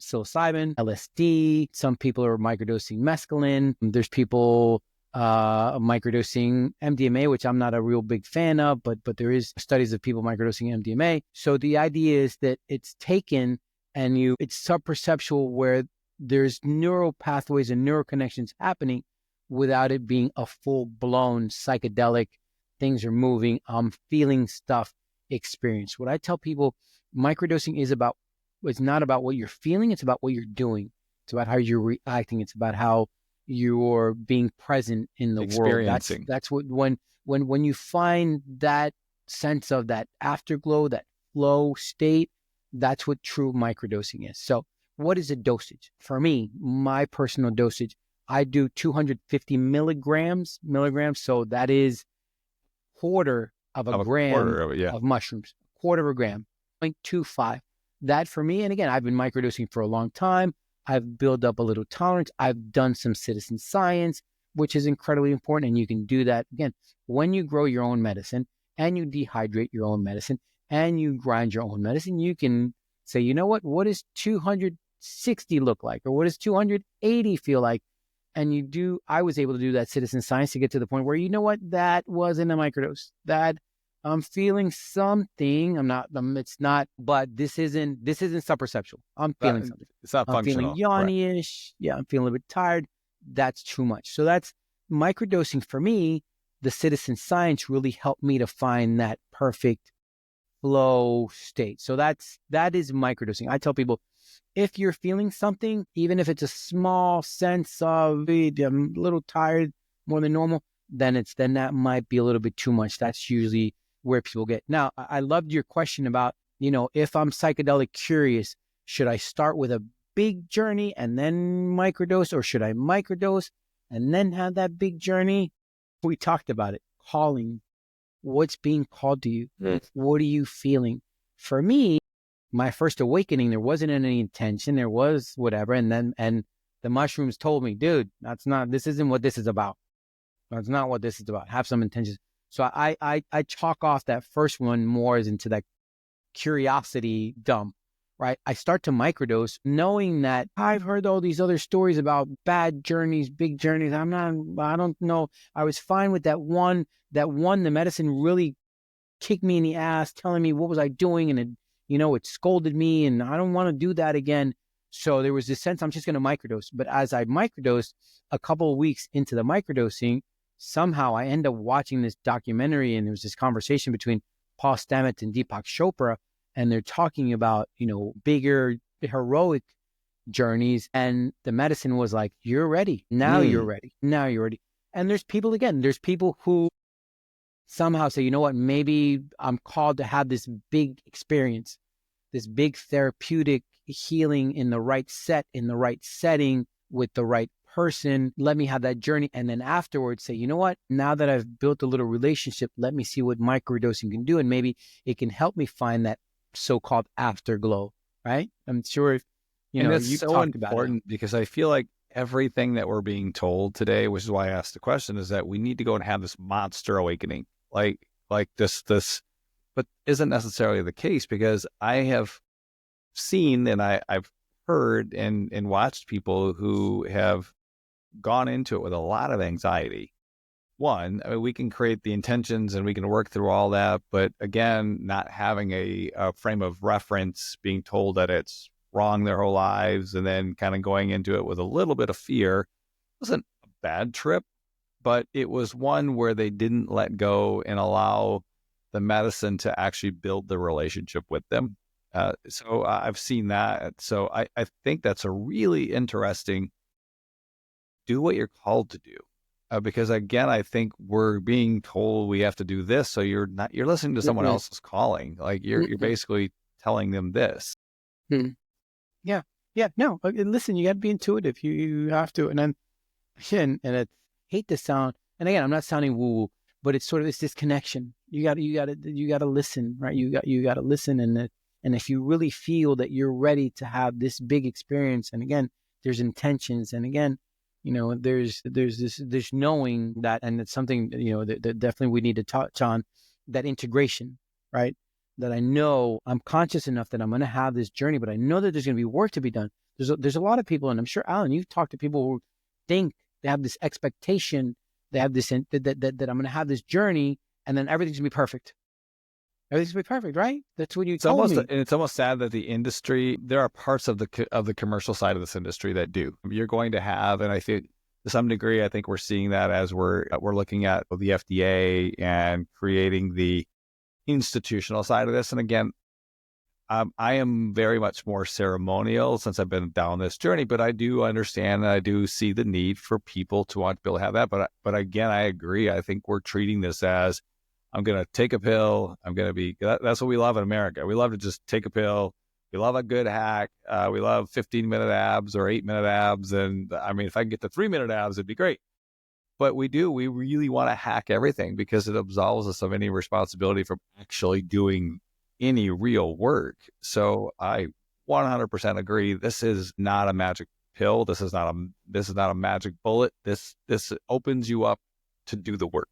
psilocybin, LSD. Some people are microdosing mescaline. There's people microdosing MDMA, which I'm not a real big fan of, but there is studies of people microdosing MDMA. So the idea is that it's taken and it's subperceptual, where there's neural pathways and neural connections happening without it being a full-blown psychedelic, things are moving, I'm feeling stuff experience. What I tell people, microdosing is it's not about what you're feeling, it's about what you're doing. It's about how you're reacting. It's about how you're being present in the world. That's what, when you find that sense of that afterglow, that flow state, that's what true microdosing is. So what is a dosage? For me, my personal dosage, I do 250 milligrams. So that is quarter of a gram of mushrooms, quarter of a gram, 0.25. That for me, and again, I've been microdosing for a long time. I've built up a little tolerance. I've done some citizen science, which is incredibly important. And you can do that, again, when you grow your own medicine and you dehydrate your own medicine and you grind your own medicine, you can say, you know what does 260 look like? Or what does 280 feel like? And I was able to do that citizen science to get to the point where, you know what, that wasn't a microdose. That I'm feeling something. It's not, but this isn't subperceptual. I'm feeling something. It's not functional. I'm feeling yawny-ish. Right. Yeah, I'm feeling a bit tired. That's too much. So that's microdosing for me. The citizen science really helped me to find that perfect flow state. So that is microdosing. I tell people, if you're feeling something, even if it's a small sense of I'm a little tired more than normal, then that might be a little bit too much. That's usually where people get. Now, I loved your question about, if I'm psychedelic curious, should I start with a big journey and then microdose, or should I microdose and then have that big journey? We talked about it. Calling. What's being called to you? What are you feeling? For me, my first awakening, there wasn't any intention. There was whatever. And the mushrooms told me, dude, this isn't what this is about. That's not what this is about. Have some intentions. So I chalk off that first one more as into that curiosity dump, right? I start to microdose knowing that I've heard all these other stories about bad journeys, big journeys. I don't know. I was fine with that one, the medicine really kicked me in the ass, telling me what was I doing. And it scolded me, and I don't want to do that again. So there was this sense I'm just going to microdose. But as I microdosed, a couple of weeks into the microdosing, somehow I end up watching this documentary, and there was this conversation between Paul Stamets and Deepak Chopra, and they're talking about, bigger, heroic journeys. And the medicine was like, you're ready. Now you're ready. Now you're ready. And there's people who somehow say, you know what, maybe I'm called to have this big experience, this big therapeutic healing in the right setting with the right person. Let me have that journey. And then afterwards say, you know what, now that I've built a little relationship, let me see what microdosing can do. And maybe it can help me find that so-called afterglow, right? I'm sure, it's so important because I feel like everything that we're being told today, which is why I asked the question, is that we need to go and have this monster awakening. Like this, but isn't necessarily the case, because I have seen and I've heard and watched people who have gone into it with a lot of anxiety. One, I mean, we can create the intentions and we can work through all that, but again, not having a frame of reference, being told that it's wrong their whole lives, and then kind of going into it with a little bit of fear, wasn't a bad trip. But it was one where they didn't let go and allow the medicine to actually build the relationship with them. So I've seen that. So I think that's a really interesting, do what you're called to do. Because again, I think we're being told we have to do this. So you're listening to someone else's calling. Like you're basically telling them this. Yeah. No, listen, you got to be intuitive. You have to. And then, and I hate to sound, and again, I'm not sounding woo, but it's this connection. You got to listen, right? You got to listen. And if you really feel that you're ready to have this big experience, and again, there's intentions, and again, there's this knowing that, and it's something, that definitely we need to touch on, that integration, right? That I know I'm conscious enough that I'm going to have this journey, but I know that there's going to be work to be done. There's a lot of people, and I'm sure, Alan, you've talked to people who think they have this expectation They have this, that I'm going to have this journey and then everything's going to be perfect. Everything's going to be perfect, right? That's what you told me. And it's almost sad that the industry, there are parts of the commercial side of this industry that do. You're going to have, and I think to some degree, I think we're seeing that as we're looking at the FDA and creating the institutional side of this. And again, I am very much more ceremonial since I've been down this journey, but I do understand and I do see the need for people to want to be able to have that. But again, I agree. I think we're treating this as, I'm going to take a pill. That's what we love in America. We love to just take a pill. We love a good hack. We love 15-minute abs or 8-minute abs. And I mean, if I can get to 3-minute abs, it'd be great. But we really want to hack everything because it absolves us of any responsibility for actually doing any real work. So I 100% agree. This is not a magic pill. This is not a magic bullet. This opens you up to do the work.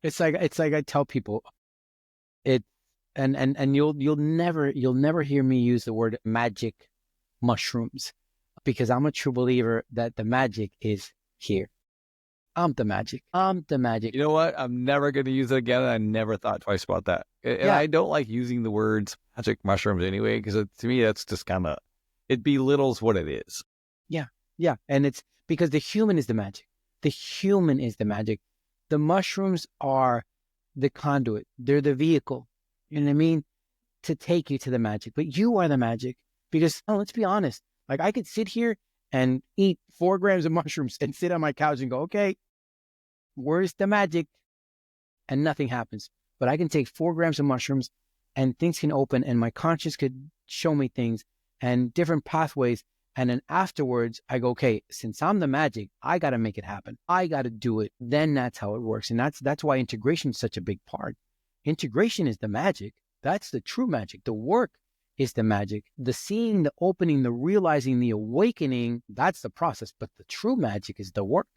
It's like I tell people, and you'll never hear me use the word magic mushrooms, because I'm a true believer that the magic is here. I'm the magic. You know what? I'm never going to use it again. I never thought twice about that. And I don't like using the words magic mushrooms anyway, because to me, that's just kind of, it belittles what it is. Yeah. And it's because the human is the magic. The human is the magic. The mushrooms are the conduit. They're the vehicle, you know what I mean, to take you to the magic. But you are the magic, because let's be honest. Like, I could sit here and eat 4 grams of mushrooms and sit on my couch and go, okay, where's the magic? And nothing happens. But I can take 4 grams of mushrooms and things can open and my conscience could show me things and different pathways. And then afterwards I go, okay, since I'm the magic, I got to make it happen. I got to do it. Then that's how it works. And that's why integration is such a big part. Integration is the magic. That's the true magic. The work is the magic. The seeing, the opening, the realizing, the awakening, that's the process. But the true magic is the work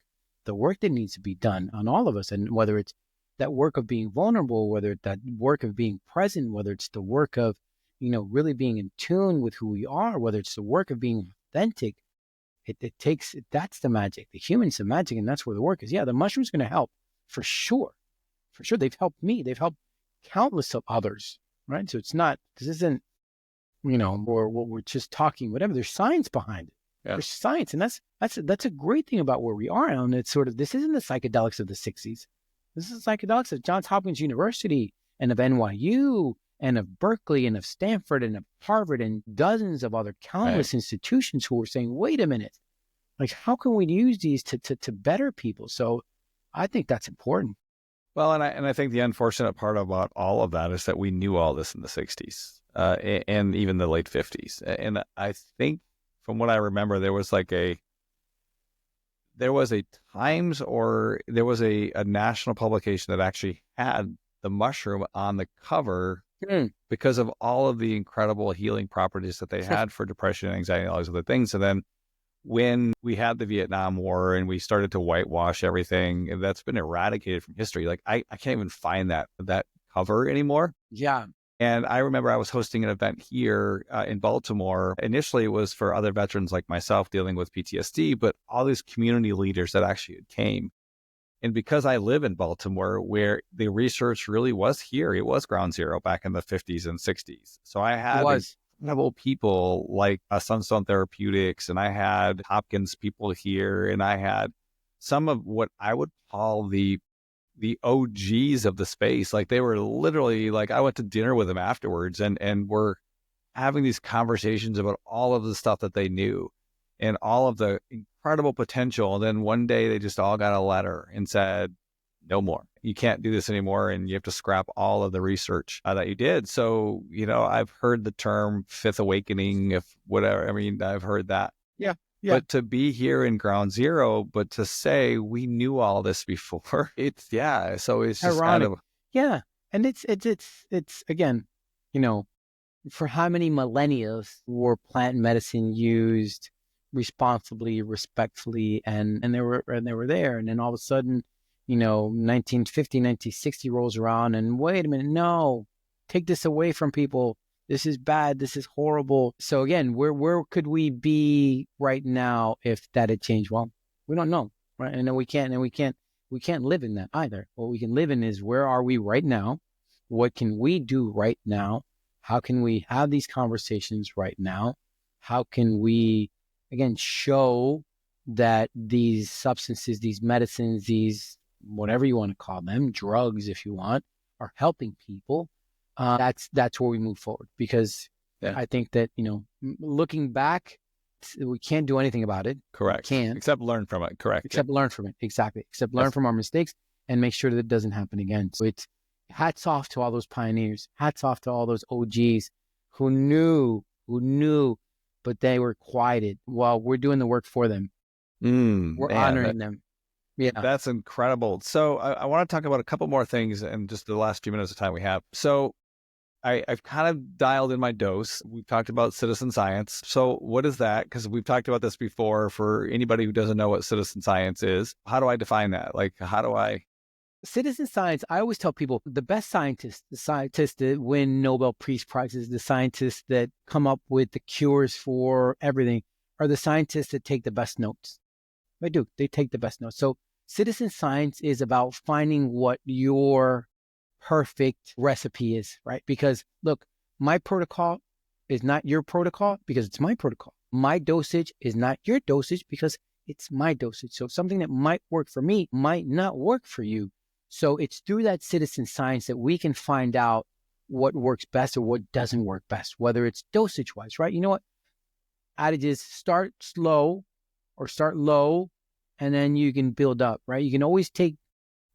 that needs to be done on all of us. And whether it's that work of being vulnerable, whether it's that work of being present, whether it's the work of, really being in tune with who we are, whether it's the work of being authentic, that's the magic. The human's the magic, and that's where the work is. Yeah, the mushroom's going to help for sure. For sure. They've helped me. They've helped countless of others, right? So it's not, this isn't, or what we're just talking, whatever. There's science behind it. Yeah. There's science. And that's a great thing about where we are. And it's sort of, this isn't the psychedelics of the 60s. This is psychedelics of Johns Hopkins University and of NYU and of Berkeley and of Stanford and of Harvard and dozens of other countless institutions who are saying, wait a minute, like, how can we use these to better people? So I think that's important. Well, and I think the unfortunate part about all of that is that we knew all this in the 60s and even the late 50s. And I think from what I remember, there was a Times or there was a national publication that actually had the mushroom on the cover because of all of the incredible healing properties that they had for depression and anxiety and all these other things. And then when we had the Vietnam War and we started to whitewash everything, and that's been eradicated from history. Like, I can't even find that cover anymore. Yeah. And I remember I was hosting an event here in Baltimore. Initially, it was for other veterans like myself dealing with PTSD, but all these community leaders that actually came. And because I live in Baltimore, where the research really was here, it was ground zero back in the 50s and 60s. So I had incredible people like Sunstone Therapeutics, and I had Hopkins people here, and I had some of what I would call the OGs of the space. Like, they were literally, like, I went to dinner with them afterwards and we're having these conversations about all of the stuff that they knew and all of the incredible potential. And then one day they just all got a letter and said, no more. You can't do this anymore. And you have to scrap all of the research that you did. So, I've heard the term fifth awakening, if whatever. I mean, I've heard that. Yeah. But to be here in ground zero, but to say we knew all this before, so it's just ironic. kind of. Yeah. And it's again, for how many millennia were plant medicine used responsibly, respectfully, and they were there. And then all of a sudden, 1950, 1960 rolls around and wait a minute, no, take this away from people. This is bad. This is horrible. So again, where could we be right now if that had changed? Well, we don't know, right? And then we can't we can't live in that either. What we can live in is, where are we right now? What can we do right now? How can we have these conversations right now? How can we, again, show that these substances, these medicines, these whatever you want to call them, drugs if you want, are helping people? That's where we move forward, because I think that, looking back, we can't do anything about it. Correct. We can't. Except learn from it. Correct. Except learn from it. Exactly. Except learn from our mistakes and make sure that it doesn't happen again. So it's hats off to all those pioneers. Hats off to all those OGs who knew, but they were quieted while we're doing the work for them. We're honoring them. Yeah. That's incredible. So I want to talk about a couple more things in just the last few minutes of time we have. So I've kind of dialed in my dose. We've talked about citizen science. So what is that? Because we've talked about this before. For anybody who doesn't know what citizen science is, how do I define that? Like, how do I? Citizen science, I always tell people, the best scientists, the scientists that win Nobel Peace Prizes, the scientists that come up with the cures for everything, are the scientists that take the best notes. They do. They take the best notes. So citizen science is about finding what your perfect recipe is, right? Because look, my protocol is not your protocol because it's my protocol. My dosage is not your dosage because it's my dosage. So something that might work for me might not work for you. So it's through that citizen science that we can find out what works best or what doesn't work best, whether it's dosage wise, right? You know what? Adages, start slow or start low, and then you can build up, right? You can always take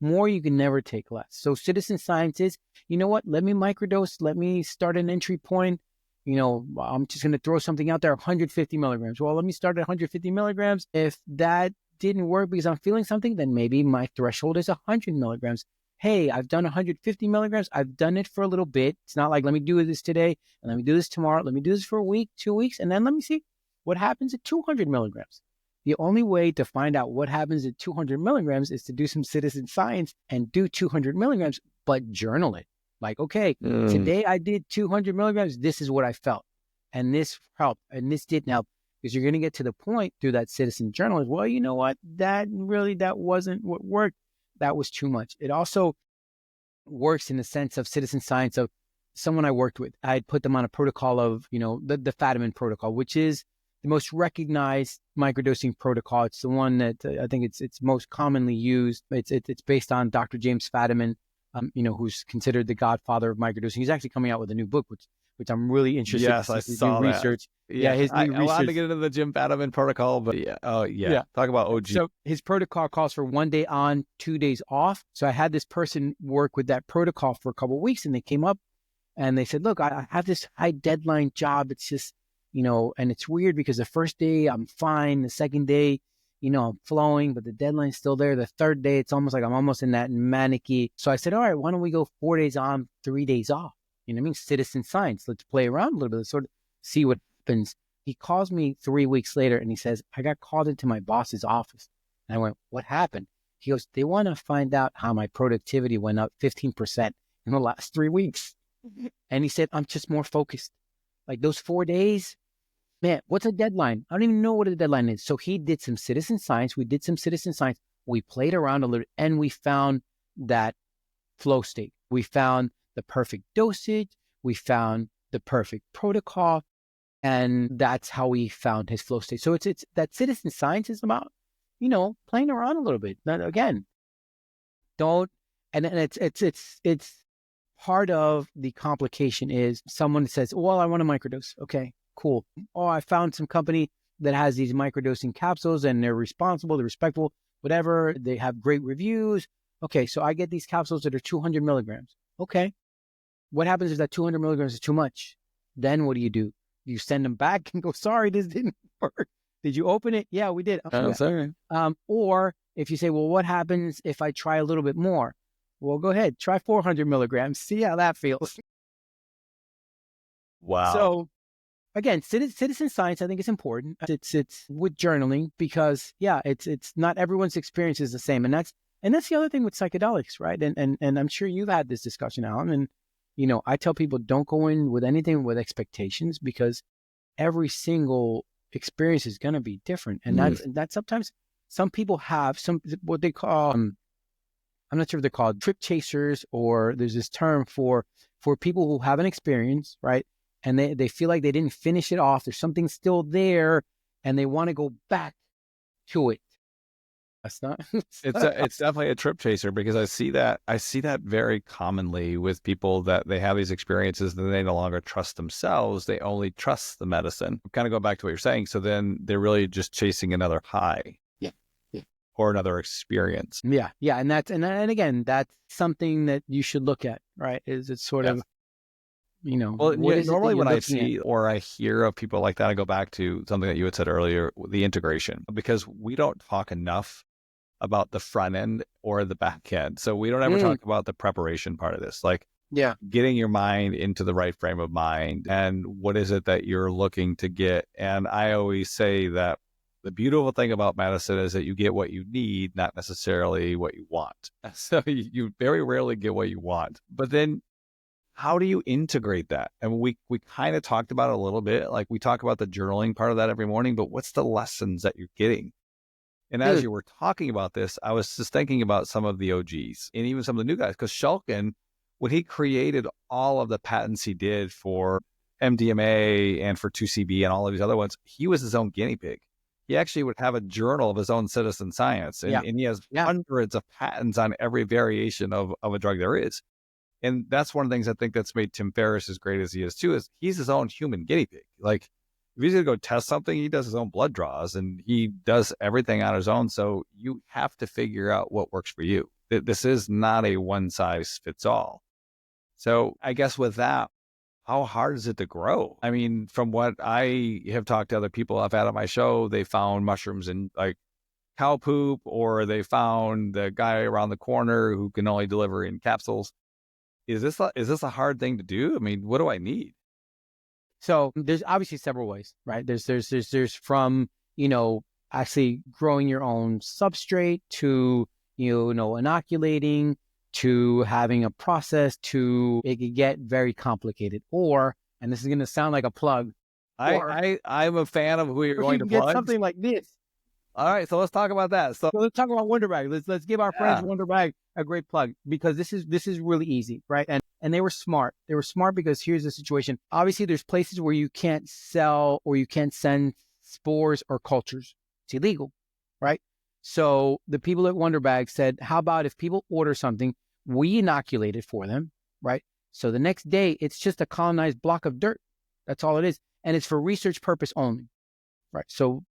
more, you can never take less. So citizen science is, you know what? Let me microdose. Let me start an entry point. I'm just going to throw something out there, 150 milligrams. Well, let me start at 150 milligrams. If that didn't work because I'm feeling something, then maybe my threshold is 100 milligrams. Hey, I've done 150 milligrams. I've done it for a little bit. It's not like, let me do this today and let me do this tomorrow. Let me do this for a week, 2 weeks, and then let me see what happens at 200 milligrams. The only way to find out what happens at 200 milligrams is to do some citizen science and do 200 milligrams, but journal it. Like, okay, today I did 200 milligrams. This is what I felt. And this helped. And this didn't help. Because you're going to get to the point through that citizen journal is, well, you know what? That wasn't what worked. That was too much. It also works in the sense of citizen science of someone I worked with. I'd put them on a protocol of, the Fadiman protocol, which is the most recognized microdosing protocol. It's the one that I think it's most commonly used. It's based on Dr. James Fadiman, who's considered the godfather of microdosing. He's actually coming out with a new book, which I'm really interested in. Yes, I saw that. Research. Yeah, his new research. I wanted to get into the Jim Fadiman protocol, but yeah. Talk about OG. So his protocol calls for 1 day on, 2 days off. So I had this person work with that protocol for a couple of weeks, and they came up and they said, look, I have this high deadline job. It's just, and it's weird because the first day I'm fine. The second day, I'm flowing, but the deadline's still there. The third day, it's almost like I'm almost in that manic-y. So I said, all right, why don't we go 4 days on, 3 days off? You know what I mean? Citizen science. Let's play around a little bit. Let's sort of see what happens. He calls me 3 weeks later and he says, I got called into my boss's office. And I went, what happened? He goes, they want to find out how my productivity went up 15% in the last 3 weeks. And he said, I'm just more focused. Like those 4 days, man, what's a deadline? I don't even know what a deadline is. So he did some citizen science. We did some citizen science. We played around a little and we found that flow state. We found the perfect dosage. We found the perfect protocol. And that's how we found his flow state. So it's that citizen science is about, playing around a little bit. Now, again, it's part of the complication is someone says, well, I want to microdose. Okay, cool. Oh, I found some company that has these microdosing capsules and they're responsible, they're respectful, whatever. They have great reviews. Okay, so I get these capsules that are 200 milligrams. Okay. What happens if that 200 milligrams is too much? Then what do? You send them back and go, sorry, this didn't work. Did you open it? Yeah, we did. Oh, sorry. Or if you say, well, what happens if I try a little bit more? Well, go ahead, try 400 milligrams. See how that feels. Wow. So again, citizen science, I think is important. It's with journaling because it's not everyone's experience is the same. And that's the other thing with psychedelics, right? And I'm sure you've had this discussion, Alan, and I tell people don't go in with anything with expectations because every single experience is going to be different. And that's sometimes some people have what they call I'm not sure if they're called trip chasers, or there's this term for people who have an experience, right? And they feel like they didn't finish it off. There's something still there and they want to go back to it. That's not, It's definitely a trip chaser, because I see that very commonly with people, that they have these experiences and they no longer trust themselves. They only trust the medicine. Kind of go back to what you're saying. So then they're really just chasing another high. Yeah. Yeah. Or another experience. Yeah. Yeah. And again, that's something that you should look at, right? Is it sort of, well, what is normally it when I see or I hear of people like that, I go back to something that you had said earlier, the integration, because we don't talk enough about the front end or the back end. So we don't ever talk about the preparation part of this, like getting your mind into the right frame of mind, and what is it that you're looking to get. And I always say that the beautiful thing about medicine is that you get what you need, not necessarily what you want. So you very rarely get what you want. But then how do you integrate that? And we kind of talked about it a little bit. Like, we talk about the journaling part of that every morning, but what's the lessons that you're getting? And as you were talking about this, I was just thinking about some of the OGs and even some of the new guys, because Shulkin, when he created all of the patents he did for MDMA and for 2CB and all of these other ones, he was his own guinea pig. He actually would have a journal of his own citizen science, and he has hundreds of patents on every variation of a drug there is. And that's one of the things I think that's made Tim Ferriss as great as he is too, is he's his own human guinea pig. Like, if he's going to go test something, he does his own blood draws and he does everything on his own. So you have to figure out what works for you. This is not a one size fits all. So I guess with that, how hard is it to grow? I mean, from what I have talked to other people I've had on my show, they found mushrooms in like cow poop, or they found the guy around the corner who can only deliver in capsules. Is this a hard thing to do? I mean, what do I need? So there's obviously several ways, right? There's from, actually growing your own substrate to, inoculating, to having a process, to it could get very complicated. Or, and this is going to sound like a plug, I'm a fan of who you're going to get plug. Something like this. All right, so let's talk about that. So let's talk about Wonder Bag. Let's give our friends Wonder Bag a great plug, because this is really easy, right? And they were smart. They were smart because here's the situation. Obviously, there's places where you can't sell or you can't send spores or cultures. It's illegal, right? So the people at Wonder Bag said, how about if people order something, we inoculate it for them, right? So the next day, it's just a colonized block of dirt. That's all it is. And it's for research purpose only, right? So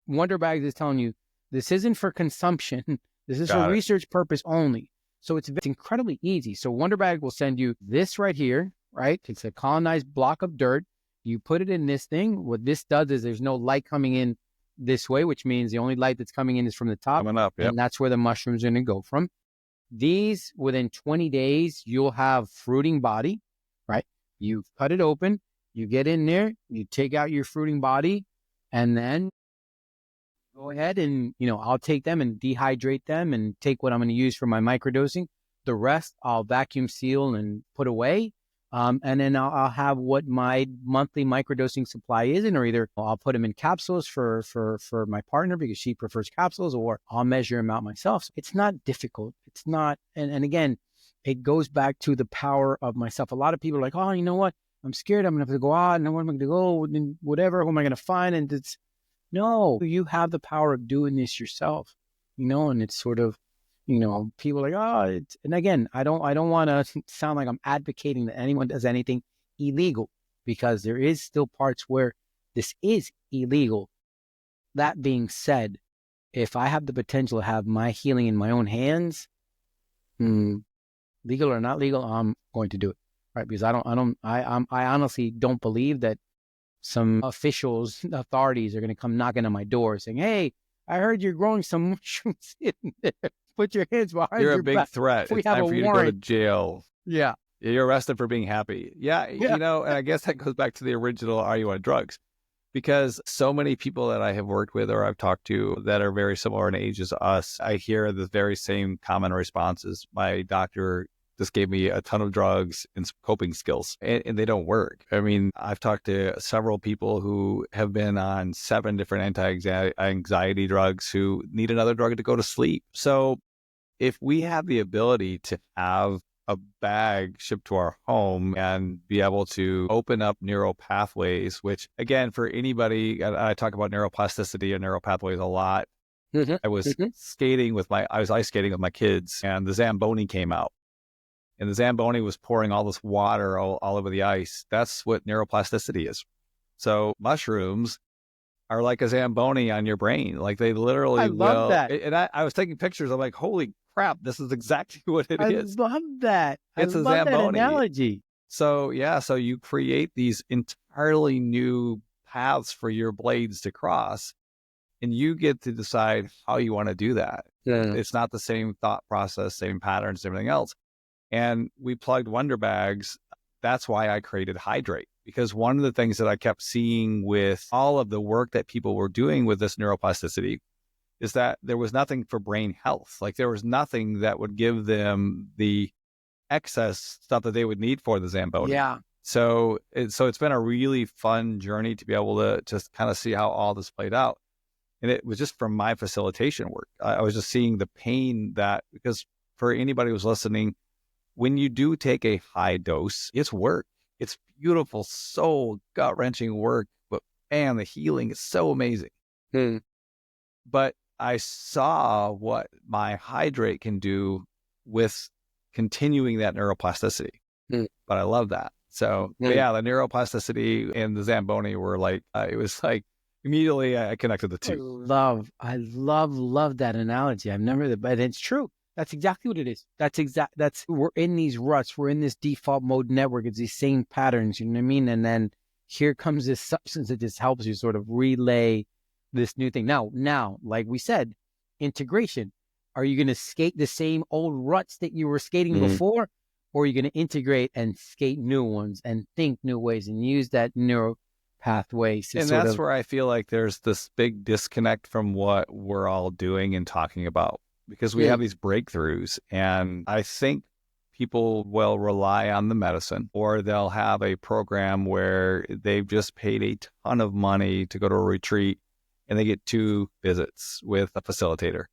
Wonder Bags is telling you, this isn't for consumption. This is for research purpose only. So it's incredibly easy. So Wonder Bag will send you this right here, right? It's a colonized block of dirt. You put it in this thing. What this does is there's no light coming in this way, which means the only light that's coming in is from the top. Coming up, and that's where the mushrooms are going to go from. These, within 20 days, you'll have fruiting body, right? You cut it open, you get in there, you take out your fruiting body, and then go ahead and, I'll take them and dehydrate them and take what I'm going to use for my microdosing. The rest I'll vacuum seal and put away. And then I'll have what my monthly microdosing supply is, or either I'll put them in capsules for my partner because she prefers capsules, or I'll measure them out myself. So it's not difficult. It's not. And again, it goes back to the power of myself. A lot of people are like, oh, you know what? I'm scared. I'm going to have to go out. And where am I going to go? And whatever. Who am I going to find? And no, you have the power of doing this yourself, and it's sort of, people are like, and again, I don't want to sound like I'm advocating that anyone does anything illegal, because there is still parts where this is illegal. That being said, if I have the potential to have my healing in my own hands, legal or not legal, I'm going to do it, right? Because I honestly don't believe that some authorities are going to come knocking on my door saying, hey, I heard you're growing some mushrooms in there. Put your hands behind your back. You're a big threat. It's time for you to go to jail. Yeah. You're arrested for being happy. Yeah. And I guess that goes back to the original, are you on drugs? Because so many people that I have worked with or I've talked to that are very similar in age as us, I hear the very same common responses. My doctor just gave me a ton of drugs and some coping skills, and they don't work. I mean, I've talked to several people who have been on 7 different anti-anxiety drugs who need another drug to go to sleep. So if we have the ability to have a bag shipped to our home and be able to open up neural pathways, which again, for anybody, I talk about neuroplasticity and neural pathways a lot. I was I was ice skating with my kids, and the Zamboni came out, and the Zamboni was pouring all this water all over the ice. That's what neuroplasticity is. So mushrooms are like a Zamboni on your brain. Like they literally I love that. And I was taking pictures. I'm like, holy crap, this is exactly what it is. I love that. It's I a love that Zamboni. analogy. So yeah, so you create these entirely new paths for your blades to cross, and you get to decide how you want to do that. Yeah. It's not the same thought process, same patterns, everything else. And we plugged Wonder Bags. That's why I created Hydrate, because one of the things that I kept seeing with all of the work that people were doing with this neuroplasticity is that there was nothing for brain health. Like there was nothing that would give them the excess stuff that they would need for the Zamboni. Yeah. So it's been a really fun journey to be able to just kind of see how all this played out. And it was just from my facilitation work. I was just seeing the pain that, because for anybody who's listening, when you do take a high dose, it's work. It's beautiful, soul gut-wrenching work, but man, the healing is so amazing. But I saw what my Hydrate can do with continuing that neuroplasticity. But I love that. So yeah, the neuroplasticity and the Zamboni were like, it was like immediately I connected the two. I love that analogy. I've never, but it's true. That's exactly what it is. We're in these ruts. We're in this default mode network. It's these same patterns, you know what I mean? And then here comes this substance that just helps you sort of relay this new thing. Now, like we said, integration. Are you going to skate the same old ruts that you were skating before? Or are you going to integrate and skate new ones and think new ways and use that neuro pathway? And that's where I feel like there's this big disconnect from what we're all doing and talking about, because we have these breakthroughs, and I think people will rely on the medicine, or they'll have a program where they've just paid a ton of money to go to a retreat and they get 2 visits with a facilitator,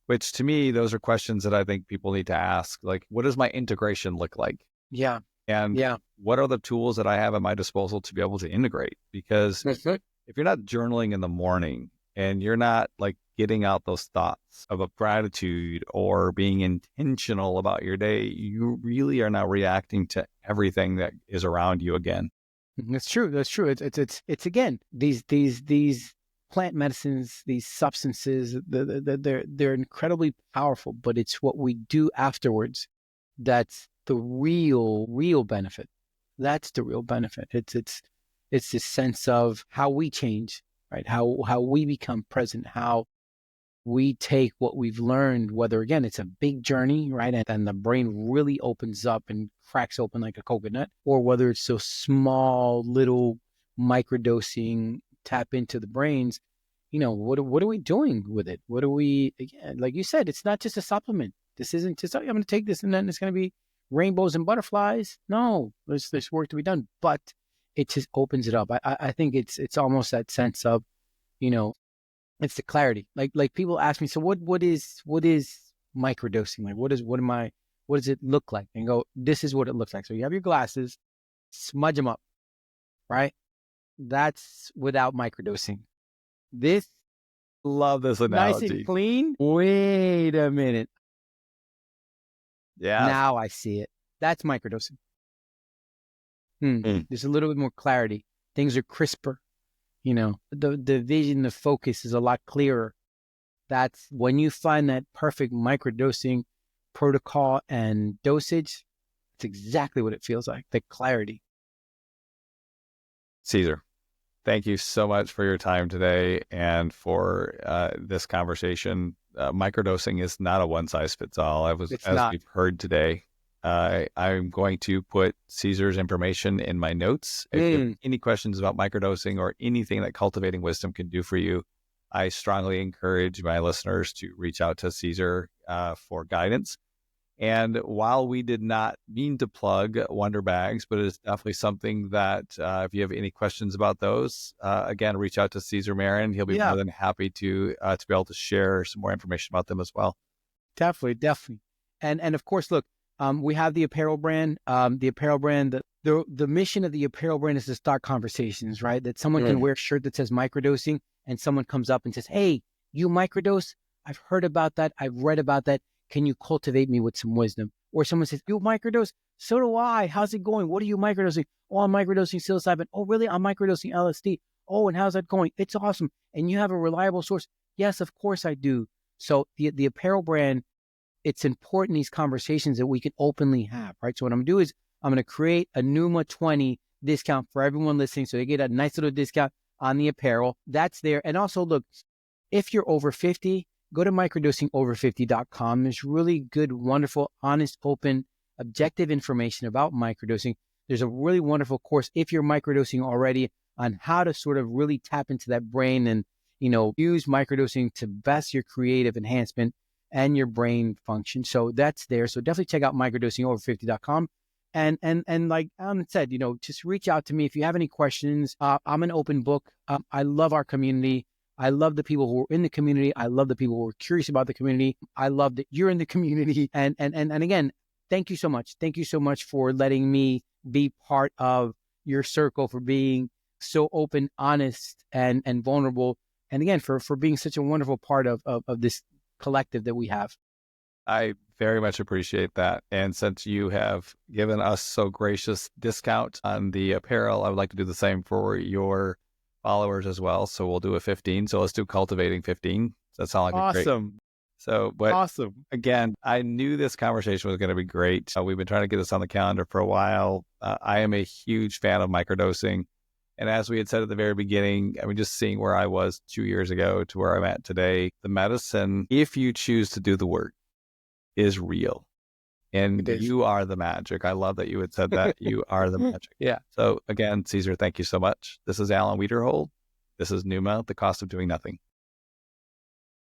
which to me, those are questions that I think people need to ask. Like, what does my integration look like? Yeah. And what are the tools that I have at my disposal to be able to integrate? Because if you're not journaling in the morning and you're not like getting out those thoughts of gratitude or being intentional about your day, you really are not reacting to everything that is around you again. That's true. It's again, these plant medicines, these substances, they're incredibly powerful, but it's what we do afterwards that's the real benefit. That's the real benefit. It's this sense of how we change, right? How we become present, how we take what we've learned, whether again, it's a big journey, right? And then the brain really opens up and cracks open like a coconut, or whether it's so small, little microdosing, tap into the brains, you know, what are we doing with it? What are we, again, like you said, it's not just a supplement. This isn't just, I'm going to take this and then it's going to be rainbows and butterflies. No, there's work to be done, but it just opens it up. I think it's almost that sense of, you know, it's the clarity. Like people ask me, so what is microdosing? Like, what does it look like? And go, this is what it looks like. So you have your glasses, smudge them up, right? That's without microdosing. This, love this analogy. Nice and clean. Wait a minute. Yeah. Now I see it. That's microdosing. There's a little bit more clarity. Things are crisper. You know, the vision, the focus is a lot clearer. That's when you find that perfect microdosing protocol and dosage, it's exactly what it feels like, the clarity. Cesar, thank you so much for your time today and for this conversation. Microdosing is not a one-size-fits-all. As we've heard today. I'm going to put Cesar's information in my notes. If you have any questions about microdosing or anything that Cultivating Wisdom can do for you, I strongly encourage my listeners to reach out to Cesar for guidance. And while we did not mean to plug Wonder Bags, but it's definitely something that if you have any questions about those, again, reach out to Cesar Marin. He'll be more than happy to be able to share some more information about them as well. Definitely, definitely. And of course, look, we have the apparel brand. The mission of the apparel brand is to start conversations, right? That someone can wear a shirt that says microdosing, and someone comes up and says, "Hey, you microdose? I've heard about that. I've read about that. Can you cultivate me with some wisdom?" Or someone says, "You microdose? So do I. How's it going? What are you microdosing?" "Oh, I'm microdosing psilocybin." "Oh, really? I'm microdosing LSD." "Oh, and how's that going?" "It's awesome." "And you have a reliable source?" "Yes, of course I do." So the apparel brand, it's important these conversations that we can openly have, right? So what I'm gonna do is I'm gonna create a Neuma 20 discount for everyone listening, so they get a nice little discount on the apparel. That's there. And also, look, if you're over 50, go to microdosingover50.com. There's really good, wonderful, honest, open, objective information about microdosing. There's a really wonderful course if you're microdosing already on how to sort of really tap into that brain and, use microdosing to best your creative enhancement and your brain function. So that's there. So definitely check out microdosingover50.com. And like Alan said, just reach out to me if you have any questions. I'm an open book. I love our community. I love the people who are in the community. I love the people who are curious about the community. I love that you're in the community. And again, thank you so much. Thank you so much for letting me be part of your circle, for being so open, honest, and vulnerable. And again, for being such a wonderful part of this collective that we have. I very much appreciate that. And since you have given us so gracious discount on the apparel, I would like to do the same for your followers as well. So we'll do a 15. So let's do Cultivating 15. That sounds like a great. So, but Awesome. Again, I knew this conversation was going to be great. We've been trying to get this on the calendar for a while. I am a huge fan of microdosing. And as we had said at the very beginning, I mean, just seeing where I was 2 years ago to where I'm at today, the medicine, if you choose to do the work, is real. And you are the magic. I love that you had said that. You are the magic. Yeah. So again, Cesar, thank you so much. This is Alan Wiederhold. This is Neuma, The Cost of Doing Nothing.